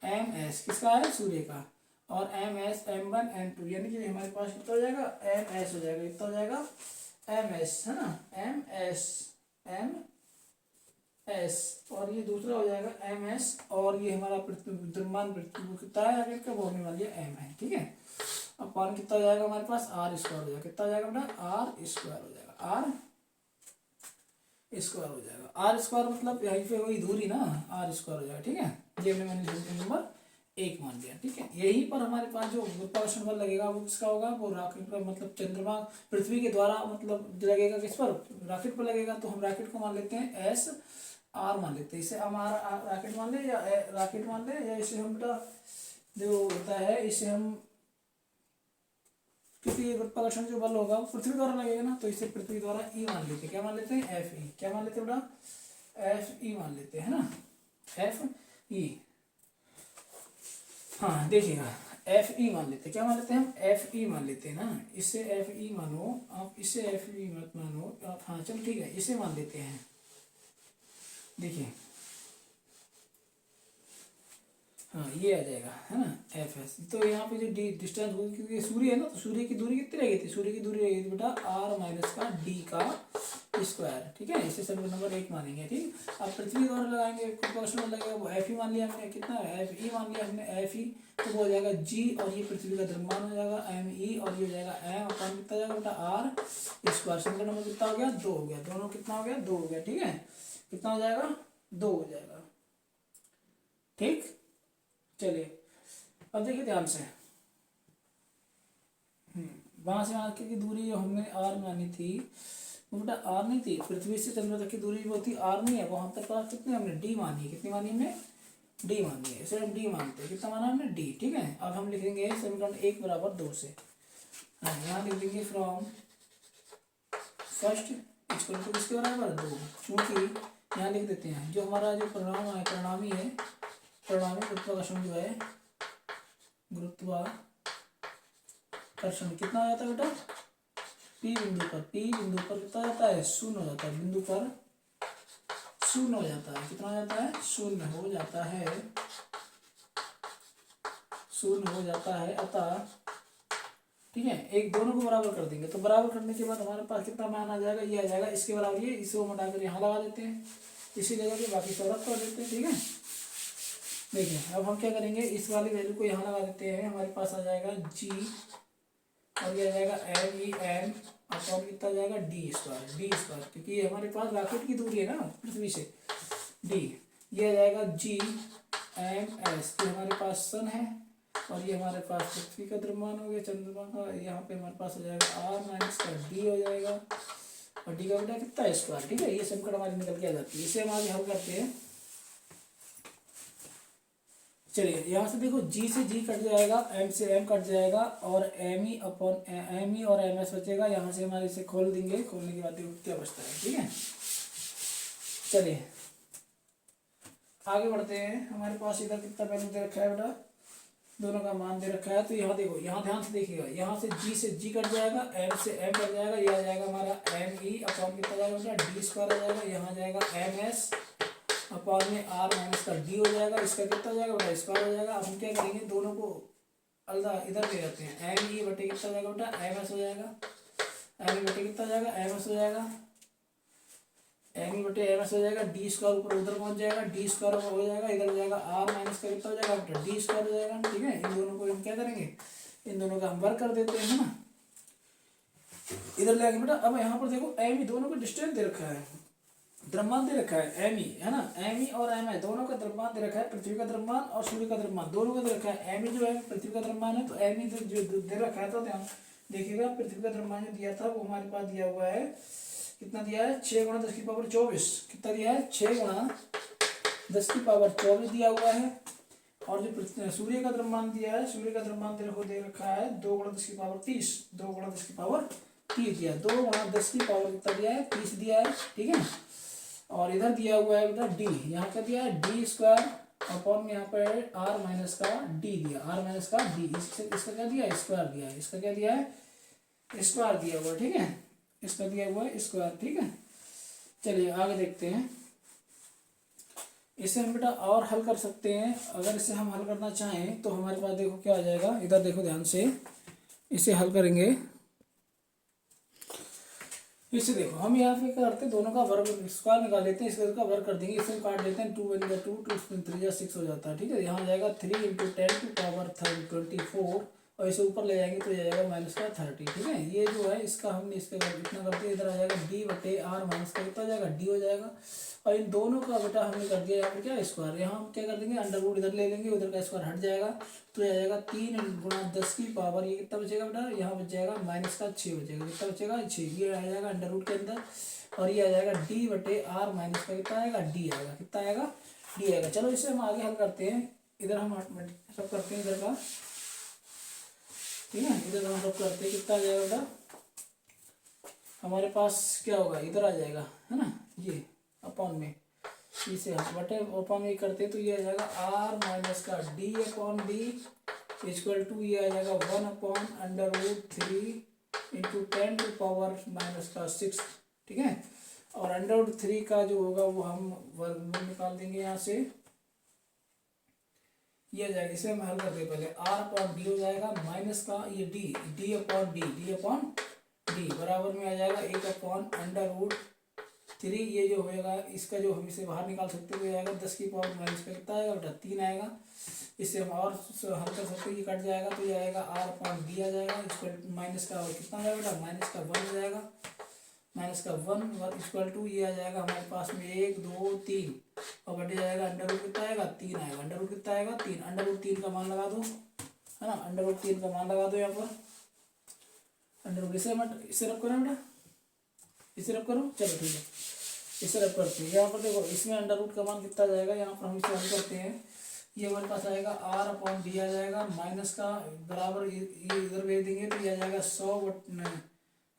एम एस किसका है, सूर्य का, और एम एस M1 M2, यानी कि हमारे पास कितना हो जाएगा, एम एस हो जाएगा, कितना हो जाएगा, एम एस, है ना, एम एस, और ये दूसरा हो जाएगा एम एस, और ये हमारा द्रव्यमान कितना है आगे का, वो हमने मान लिया एम है, ठीक है, अब पान कितना हो जाएगा हमारे पास, आर स्क्वायर हो जाएगा, कितना हो जाएगा बेटा, आर स्क्वायर हो जाएगा, आर स्क्वायर हो जाएगा, आर स्क्वायर मतलब यहीं पे वही दूरी ना, आर स्क्वायर हो जाएगा, ठीक है, ये हमने नंबर 1 मान लिया, ठीक है, यहीं पर हमारे पास जो गुरुत्वाकर्षण बल लगेगा वो किसका होगा, वो रॉकेट पर, मतलब चंद्रमा पृथ्वी के द्वारा, मतलब लगेगा किस पर, रॉकेट पर लगेगा, तो हम रॉकेट को मान लेते हैं एस आर मान लेते हैं, इसे हम रॉकेट मान ले या रॉकेट मान ले, या इसे हम बेटा जो होता है, इसे हम, क्योंकि ये गुरुत्वाकर्षण जो बल होगा वो पृथ्वी द्वारा लगेगा ना, तो इसे पृथ्वी द्वारा ई मान लेते हैं, क्या मान लेते हैं, एफ ई, क्या मान लेते हैं बेटा, एफ ई मान लेते हैं, है ना, एफ ई, हाँ देखिएगा, एफ ई मान लेते हैं, क्या मान लेते हैं हम, एफ ई मान लेते हैं ना, इससे एफ ई मानो, आप इसे एफ ई मत मानो आप, हाँ चलो ठीक है, इसे मान लेते हैं, देखिए हाँ ये आ जाएगा, है ना, एफ एस, तो यहाँ पे जो डी डिस्टेंस होगी, क्योंकि सूर्य है ना, तो सूर्य की दूरी कितनी रहेगी थी, सूर्य की दूरी रहेगी बेटा आर माइनस का डी का स्क्वायर, ठीक है, इसे समीकरण नंबर 1 मानेंगे, ठीक, अब पृथ्वी द्वारा लगाएंगे, गुरुत्वाकर्षण बल लगेगा, वो एफ ई मान लिया हमने, कितना एफ ई मान लिया हमने, एफ ई, तो वो हो जाएगा जी, और ये पृथ्वी का द्रव्यमान हो जाएगा एम ई, और ये हो जाएगा एम अपन कितना जाएगा बेटा, आर स्क्वायर, समीकरण नंबर कितना हो गया, 2 हो गया, दोनों कितना हो गया, 2 हो गया, ठीक है, कितना हो जाएगा, 2 हो जाएगा, ठीक, चलिए अब देखिए ध्यान से, वहां से वहां की दूरी जो हमने आर मानी थी, वो बेटा आर नहीं थी, पृथ्वी से चंद्रमा तक की दूरी वो थी आर नहीं है, वहां तक कितनी हमने डी मानी है, कितनी मानी हमने, डी मानी है, इसे हम डी मानते हैं, कितना माना हमने, डी, ठीक है, अब हम लिखेंगे समीकरण 1 बराबर 2 से, हाँ यहाँ लिख देंगे फ्रॉम फर्स्ट इक्वल टू किसके बराबर 2, क्योंकि यहाँ लिख देते हैं जो हमारा जो परिणाम है, परिणामी है, परिणामी गुरुत्वाकर्षण जो है, गुरुत्वाकर्षण कितना आ जाता है बेटा, पी बिंदु पर कितना जाता है, 0 हो जाता है, बिंदु पर 0 हो जाता है, कितना हो जाता है, 0 हो जाता है, 0 हो जाता है, अतः ठीक है, एक दोनों को बराबर कर देंगे, तो बराबर करने के बाद हमारे पास कितना मान आ जाएगा, ये आ जाएगा, इसके बराबर ये, इसे हम हटाकर यहाँ लगा देते हैं, इसी जगह पे बाकी सब रद्द कर देते हैं, ठीक है, देखिए अब हम क्या करेंगे, इस वाली वैल्यू को यहाँ लगा देते हैं, हमारे पास आ जाएगा जी, और ये आ जाएगा एम ई एम अपॉन कितना जाएगा, डी स्क्वायर, क्योंकि ये हमारे पास रॉकेट की दूरी है ना पृथ्वी से, डी, ये आ जाएगा जी एम एस, ये हमारे पास सन है, और ये हमारे पास पृथ्वी का द्रव्यमान हो गया, चंद्रमा का, यहाँ पे हमारे पास हो जाएगा आर माइनस का डी हो जाएगा, और डी का बेटा कितना स्क्वायर, ठीक है, ये समीकरण हमारी निकल के आ जाती है, इसे हम आगे हल करते हैं, चलिए यहाँ से देखो जी से जी कट जाएगा, एम से एम कट जाएगा, और M E upon M E और एम एस बचेगा, यहाँ से हमारे इसे खोल देंगे, खोलने के बाद देखो क्या बचता है, ठीक है, चलिए आगे बढ़ते हैं, हमारे पास इधर कितना वैल्यू दे रखा है बेटा, दोनों का मान दे रखा है, तो यहाँ देखो, यहाँ ध्यान से देखिएगा, यहाँ से जी कट जाएगा, एम से एम कट जाएगा, ये आ जाएगा हमारा एम ई अपॉन कितना जाएगा बेटा, डी स्क्वायर हो जाएगा, यहाँ जाएगा एम एस अपॉन में आर माइनस का डी हो जाएगा, इसका कितना हो जाएगा बेटा, स्क्वायर हो जाएगा, अब हम क्या करेंगे, दोनों को अलग इधर ले जाते हैं, एम ई बटे कितना हो जाएगा बेटा, एम एस हो जाएगा, एम ई बटे कितना हो जाएगा, एम एस हो जाएगा, एम ई बटे एम एस हो जाएगा, डी स्क्वायर ऊपर उधर पहुंच जाएगा, डी स्क्वायर हो जाएगा, इधर हो जाएगा आर माइनस का कितना हो जाएगा बेटा, डी स्क्वायर हो जाएगा, ठीक है, इन दोनों को हम क्या करेंगे, इन दोनों का हम वर्क कर देते हैं, है ना, इधर ले आएंगे बेटा। अब यहाँ पर देखो एम ई दोनों का डिस्टेंस दे रखा है, द्रव्यमान दे रखा है एम ई, है ना, एम ई और एम आई दोनों का द्रव्यमान दे रखा है, पृथ्वी का द्रव्यमान और सूर्य का द्रव्यमान दोनों का दे रखा है। एम ई जो है पृथ्वी का द्रव्यमान है, तो एम ई जो दे रखा है, तो ध्यान देखिएगा पृथ्वी का द्रव्यमान जो दिया था वो हमारे पास दिया हुआ है, कितना दिया है, 6 × 10⁻24। कितना दिया है, 6 × 10⁻24 दिया हुआ है। और जो सूर्य का द्रव्यमान दिया है, सूर्य का द्रव्यमान तेरे को दे रखा है 2 × 10⁻30, 2 × 10⁻30 दिया, 2 × 10 कितना दिया है, 30 दिया है, ठीक है। और इधर दिया हुआ है बेटा डी, यहाँ का दिया है d² अपॉन में यहाँ पर r माइनस का d दिया, r माइनस का d, इसका क्या दिया है, स्क्वायर दिया है, इसका क्या दिया है, स्क्वायर दिया हुआ है, ठीक है, इसका दिया हुआ है स्क्वायर, ठीक है। चलिए आगे देखते हैं। इसे हम बेटा और हल कर सकते हैं, अगर इसे हम हल करना चाहें तो हमारे पास देखो क्या आ जाएगा, इधर देखो ध्यान से, इसे हल करेंगे। इसे देखो हम यहाँ पे क्या करते हैं, दोनों का वर्ग स्क्वायर निकाल लेते हैं, इसका वर्ग कर देंगे, इसे काट लेते हैं, 2 × 2 2 3 6 हो जाता है, ठीक है। यहाँ आ जाएगा 3 × 10⁻24 और इसे ऊपर ले जाएंगे तो ये जाएगा -30, ठीक है। ये जो है इसका हमने इसका कितना करते हैं, इधर आ जाएगा d/r माइनस का कितना हो जाएगा, d हो जाएगा। और इन दोनों का बेटा हमने कर दिया यहाँ पर क्या, स्क्वायर, यहाँ हम क्या कर देंगे, अंडर इधर ले लेंगे, उधर का स्क्वायर हट जाएगा, तो ये आ जाएगा 3 × 10⁻, ये कितना बचेगा बेटा, यहाँ बच जाएगा -6 बचेगा, कितना बचेगा 6, ये आ जाएगा अंडर के अंदर, और ये आ जाएगा d/r माइनस का कितना आएगा, d आएगा, कितना आएगा, d आएगा। चलो इसे हम आगे हल करते हैं, इधर हम सब करते हैं इधर का, ठीक है, इधर हम सब करते हैं, कितना आ जाएगा बेटा, हमारे पास क्या होगा, इधर आ जाएगा, है ना, ये अपॉन में, इसे हम बटे अपॉन में करते हैं, तो ये आ जाएगा r माइनस का d/d इक्वल टू ये आ जाएगा 1/√3 × 10⁻⁻6, ठीक है। और √3 का जो होगा वो हम वर्गमूल निकाल देंगे यहाँ से, ये आ जाएगा, इसे हम हल करते हैं, पहले r/d हो जाएगा, माइनस का ये d/d बराबर में आ जाएगा 1/√3, ये जो होएगा इसका जो हम इसे बाहर निकाल सकते हैं, आएगा 10 की पावर माइनस का कितना आएगा बेटा, 3 आएगा। इससे हम और हल कर सकते हैं, ये कट जाएगा तो ये आएगा r/d आ जाएगा, इसको माइनस का कितना आएगा बेटा, -1 हो जाएगा, -1 इक्वल टू ये आ जाएगा हमारे पास में 1 2 3 और बटे जाएगा अंडर कितना आएगा, 3 आएगा, अंडर कितना आएगा 3, अंडर का मान लगा दो, है ना, अंडर का मान लगा दो यहाँ पर, अंडर इसे रब करो बेटा, इसे रब करो, चलो ठीक है, इसे रब करते हैं। यहाँ पर देखो इसमें अंडर का मान कितना जाएगा, यहाँ पर हम इसे हल करते हैं, ये हमारे पास आएगा r/d आ जाएगा, माइनस का बराबर ये इधर भेज देंगे तो ये आ जाएगा 100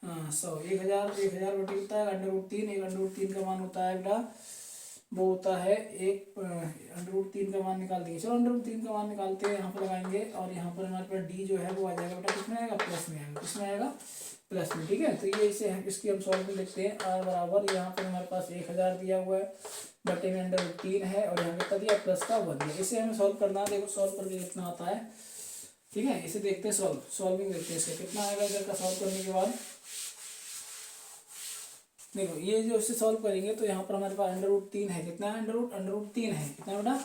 1000 बटे कितना है, अंडर√3, एक अंडर√3 का मान होता है बेटा, वो होता है एक अंडर√3 का मान निकाल देंगे, चलो अंडर√3 का मान निकालते हैं, यहाँ पर लगाएंगे, और यहाँ पर हमारे पास d जो है वो आ जाएगा बेटा, किसमें आएगा, प्लस में आएगा, किसमें आएगा, प्लस में, ठीक है। तो ये इसे इसकी हम सॉल्व में लिखते हैं, r बराबर यहाँ पर हमारे पास 1000 दिया हुआ है, बटे में अंडर√3 है, और यहाँ कितना दिया, प्लस का 1 दिया। इसे हमें सॉल्व करना है, देखो सॉल्व करके कितना आता है, ठीक है। इसे देखते हैं, सॉल्विंग देखते हैं, इसका कितना आएगा इधर का सॉल्व करने के बाद। देखो ये जो इसे सॉल्व करेंगे तो यहाँ पर हमारे पास अंडर√3 है, कितना है, अंडर√3 है, कितना बेटा,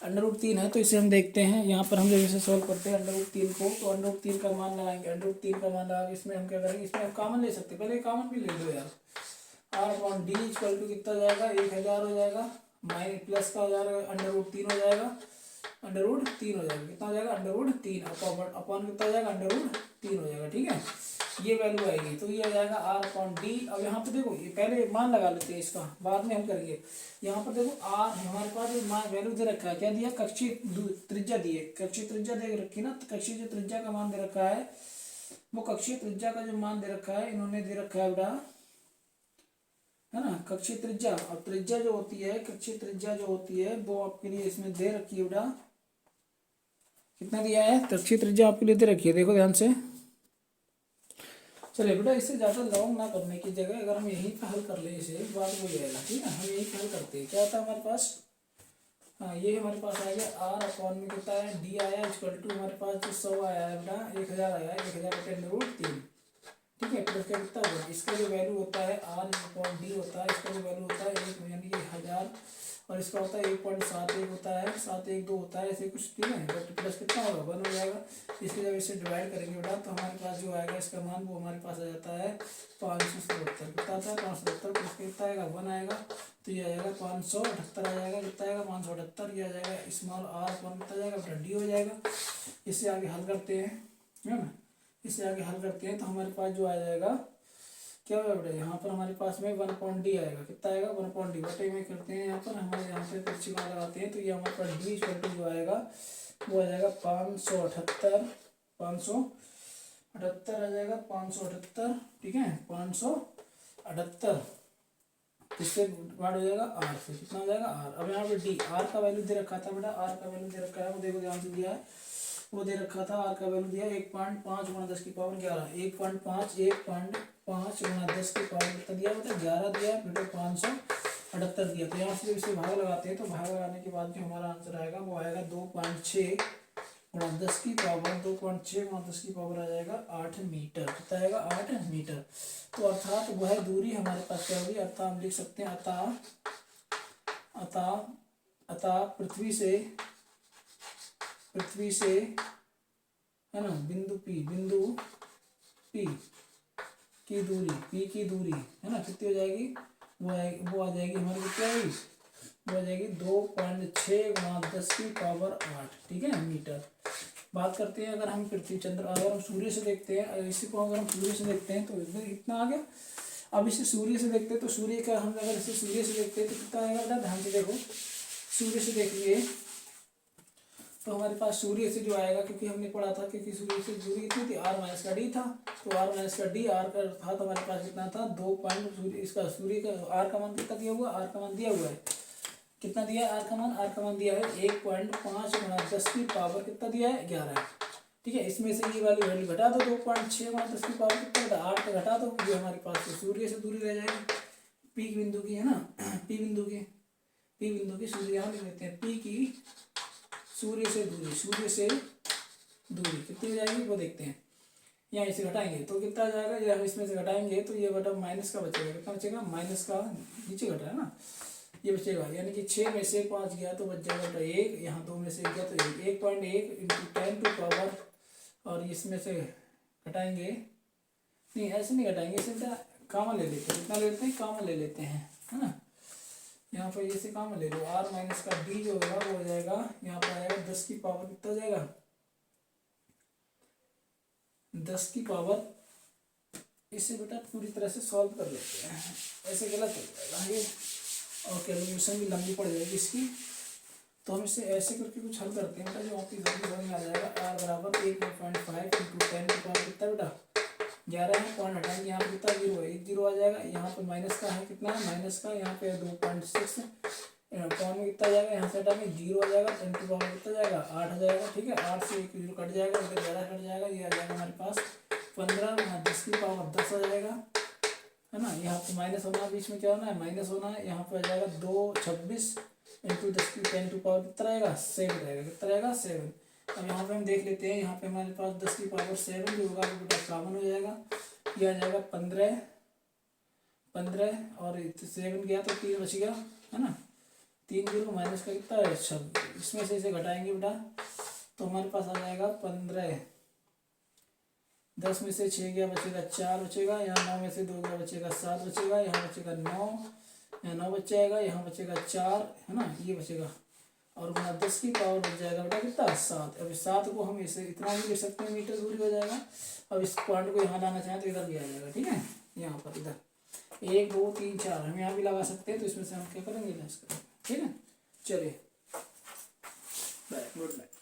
अंडर√3 है। तो इसे हम देखते हैं, यहाँ पर हम जब इसे सॉल्व करते हैं अंडर√3 को, तो अंडर√3 का मान लगाएंगे, अंडर√3 का मान लगा, इसमें हम क्या करेंगे, इसमें हम कॉमन ले सकते हैं, पहले कॉमन भी ले लो यार, r/d इक्वल टू कितना जाएगा, 1000 हो जाएगा, माइनस प्लस का हो जाएगा, अंडर√3 हो जाएगा, अंडर√3 हो जाएगा, कितना हो जाएगा, अंडर√3 अपॉन कितना हो जाएगा, अंडर√3 हो जाएगा, ठीक है। ये वैल्यू आएगी, तो ये आ जाएगा r/d। अब यहाँ पे देखो ये पहले मान लगा लेते हैं, इसका बाद में हम करेंगे। यहाँ पर देखो r हमारे पास वैल्यू दे रखा है, क्या दिया, कक्षीय त्रिज्या दी है, कक्षीय त्रिज्या दे रखी ना, कक्षीय जो त्रिज्या का मान दे रखा है, वो कक्षीय त्रिज्या का जो मान दे रखा है इन्होंने दे रखा है बेटा, है ना, कक्षीय त्रिज्या। और त्रिज्या जो होती है, कक्षीय त्रिज्या जो होती है वो आपके लिए इसमें दे रखी है बेटा, कितना दिया है, कक्षीय त्रिज्या आपके लिए दे रखी है, देखो ध्यान से। चलिए बेटा इसे ज़्यादा लॉन्ग ना करने की जगह अगर हम यहीं पे हल कर ले, इसे बात हो जाएगा, ठीक है। हम यहीं पे हल करते हैं, क्या आता है हमारे पास, हाँ ये हमारे पास आ गया r/में कितना है, d आया इक्वल टू हमारे पास जो 100 आया है बेटा, 1000 आया है, 1000 बटे अंडर√3, ठीक है, प्लस का कितना होगा, इसका जो वैल्यू होता है आर अपॉन डी होता है, इसका जो वैल्यू होता है 1 यानी कि 1000, और इसका होता है 1.71 होता है, 712 होता है, ऐसे कुछ। ठीक है, बट प्लस कितना होगा 1 हो जाएगा। इसके जब इसे डिवाइड करेंगे बेटा तो हमारे पास जो आएगा इसका मान वो हमारे पास आ जाता है 577। कितना आता है 577, प्लस कितना आएगा 1 आएगा, तो ये आ जाएगा 578 आ जाएगा। कितना आएगा 578, ये आ जाएगा स्मॉल आर अपॉन कितना जाएगा बेटा डी हो जाएगा। इससे आगे हल करते हैं, है ना, इससे आगे हल करते हैं तो हमारे पास जो आ जाएगा क्या होगा बेटा, यहाँ पर हमारे पास में 1/d आएगा। कितना आएगा 1/d, बटे में करते हैं यहाँ पर, हमारे यहाँ पे पर्ची को लगाते हैं तो ये हमारे पास डी इक्वल टू जो आएगा वो आ जाएगा 578 आ जाएगा 578। ठीक है 578, इससे डिवाइड हो जाएगा आर से, कितना हो जाएगा आर। अब यहाँ पे डी, आर का वैल्यू दे रखा था बेटा, आर का वैल्यू दे रखा है, वो देखो ध्यान से दिया है, वो दे रखा था आर का वैल्यू दिया 1.5 गुणा 10 की पावर 11, 1.5 गुणा 10 की पावर कितना दिया बेटा 11 दिया, बेटा 578 दिया। तो यहाँ से जब इसे भाग लगाते हैं तो भाग लगाने के बाद जो हमारा आंसर आएगा वो आएगा 2.6 गुणा 10 की पावर, 2.6 गुणा 10 की पावर आ जाएगा 8 मीटर। कितना आएगा 8 मीटर। तो अर्थात वह दूरी हमारे पास क्या होगी, अर्थात हम लिख सकते हैं अतः पृथ्वी से है ना बिंदु P की दूरी है ना कितनी हो जाएगी, वो आ जाएगी हमारी, कितनी आएगी वो आ जाएगी 2.6 गुणा 10 की पावर 8। ठीक है मीटर। बात करते हैं अगर हम पृथ्वी चंद्र, अगर हम सूर्य से देखते हैं, इसी को अगर हम सूर्य से देखते हैं तो इतना आ गया। अब इसे सूर्य से देखते हैं तो सूर्य का, हम अगर इसे सूर्य से देखते हैं तो कितना आएगा बेटा, ध्यान से देखो, सूर्य से देखिए तो हमारे पास सूर्य से जो आएगा, क्योंकि हमने पढ़ा था क्योंकि सूर्य से दूरी कितनी थी आर माइनस का डी था, तो आर माइनस का डी, आर का था तो हमारे पास कितना था 2. इसका सूर्य का आर का मान कितना दिया हुआ, आर का मान दिया हुआ है, कितना दिया है आर का मान दिया है 1.5 गुणा 10 की पावर कितना दिया है 11। ठीक है, इसमें से ये वाली वैल्यू घटा दो, 2.6 गुणा 10 की पावर कितना घटा 8 का घटा दो, ये हमारे पास सूर्य से दूरी रह जाएगी, पी बिंदु की, है ना, पी बिंदु की सूर्य यहाँ लिख लेते हैं, पी की सूर्य से दूरी कितनी हो जाएगी वो देखते हैं। यहाँ इसे घटाएंगे तो कितना आ जाएगा, ये हम इसमें से घटाएंगे तो ये बटा माइनस का बचेगा, कितना बचेगा माइनस का, नीचे घटा है ना, ये बचेगा, यानी कि 6 में से 5 गया तो बच जाएगा बेटा 1, यहाँ 2 में से गया तो 1.1 इंटू 10 टू पावर, और इसमें से घटाएंगे, नहीं ऐसे नहीं घटाएंगे, इसे बेटा कॉमन ले लेते हैं, कितना ले लेते हैं कॉमन ले लेते हैं, है ना, यहाँ पर ये से कॉमन ले लो, आर माइनस का डी जो होगा वो हो जाएगा, यहाँ पर आएगा 10 की पावर कितना हो जाएगा 10 की पावर, इसे बेटा पूरी तरह से सॉल्व कर लेते हैं, ऐसे गलत हो जाएगा ये, और कैलकुलेशन भी लंबी पड़ जाएगी इसकी, तो हम इसे ऐसे करके कुछ हल करते हैं बेटा, जो आपकी जल्दी समझ में आ जाएगा। आर बराबर 1.5 इंटू 10 की पावर कितना बेटा 11 है, पॉइंट हटाएंगे यहाँ पे कितना 0 है, 1 0 आ जाएगा, यहाँ पे माइनस का है कितना है माइनस का, यहाँ पे 2.6 पॉइंट में कितना जाएगा, यहाँ से हटाएंगे 0 आ जाएगा, 10 की पावर कितना जाएगा 8 आ जाएगा। ठीक है, 8 से 1 0 कट जाएगा, इधर 11 कट जाएगा, ये आ जाएगा हमारे पास 15 10 की पावर 10 आ जाएगा, है ना, यहाँ पे माइनस होना है, बीच में क्या होना है माइनस होना है, यहाँ पे आ जाएगा 226 इंटू 10 की 10 टू पावर कितना रहेगा 7 रहेगा, कितना रहेगा 7। अब यहाँ पे हम देख लेते हैं, यहाँ पे हमारे पास 10 की पावर 7 जो होगा वो बेटा कॉमन हो जाएगा, ये आ जाएगा 15 और 7 गया तो 3 बच गया, है ना, 3 0 माइनस का कितना है 26, इसमें से इसे घटाएंगे बेटा तो हमारे पास आ जाएगा 15, 10 में से 6 गया बचेगा 4 बचेगा, यहाँ 9 में से 2 गया बचेगा 7 बचेगा, यहाँ बचेगा 9, यहाँ 9 बच जाएगा, यहाँ बचेगा 4, है ना, ये बचेगा, और गुना 10 की पावर बच जाएगा बेटा कितना 7। अब इस 7 को हम इसे इतना भी लिख सकते हैं, मीटर दूरी हो जाएगा। अब इस पॉइंट को यहाँ लाना चाहें तो इधर भी आ जाएगा, ठीक है, यहाँ पर इधर 1 2 3 4 हम यहाँ भी लगा सकते हैं, तो इसमें से हम क्या करेंगे, ठीक है, चलिए बाय, गुड नाइट।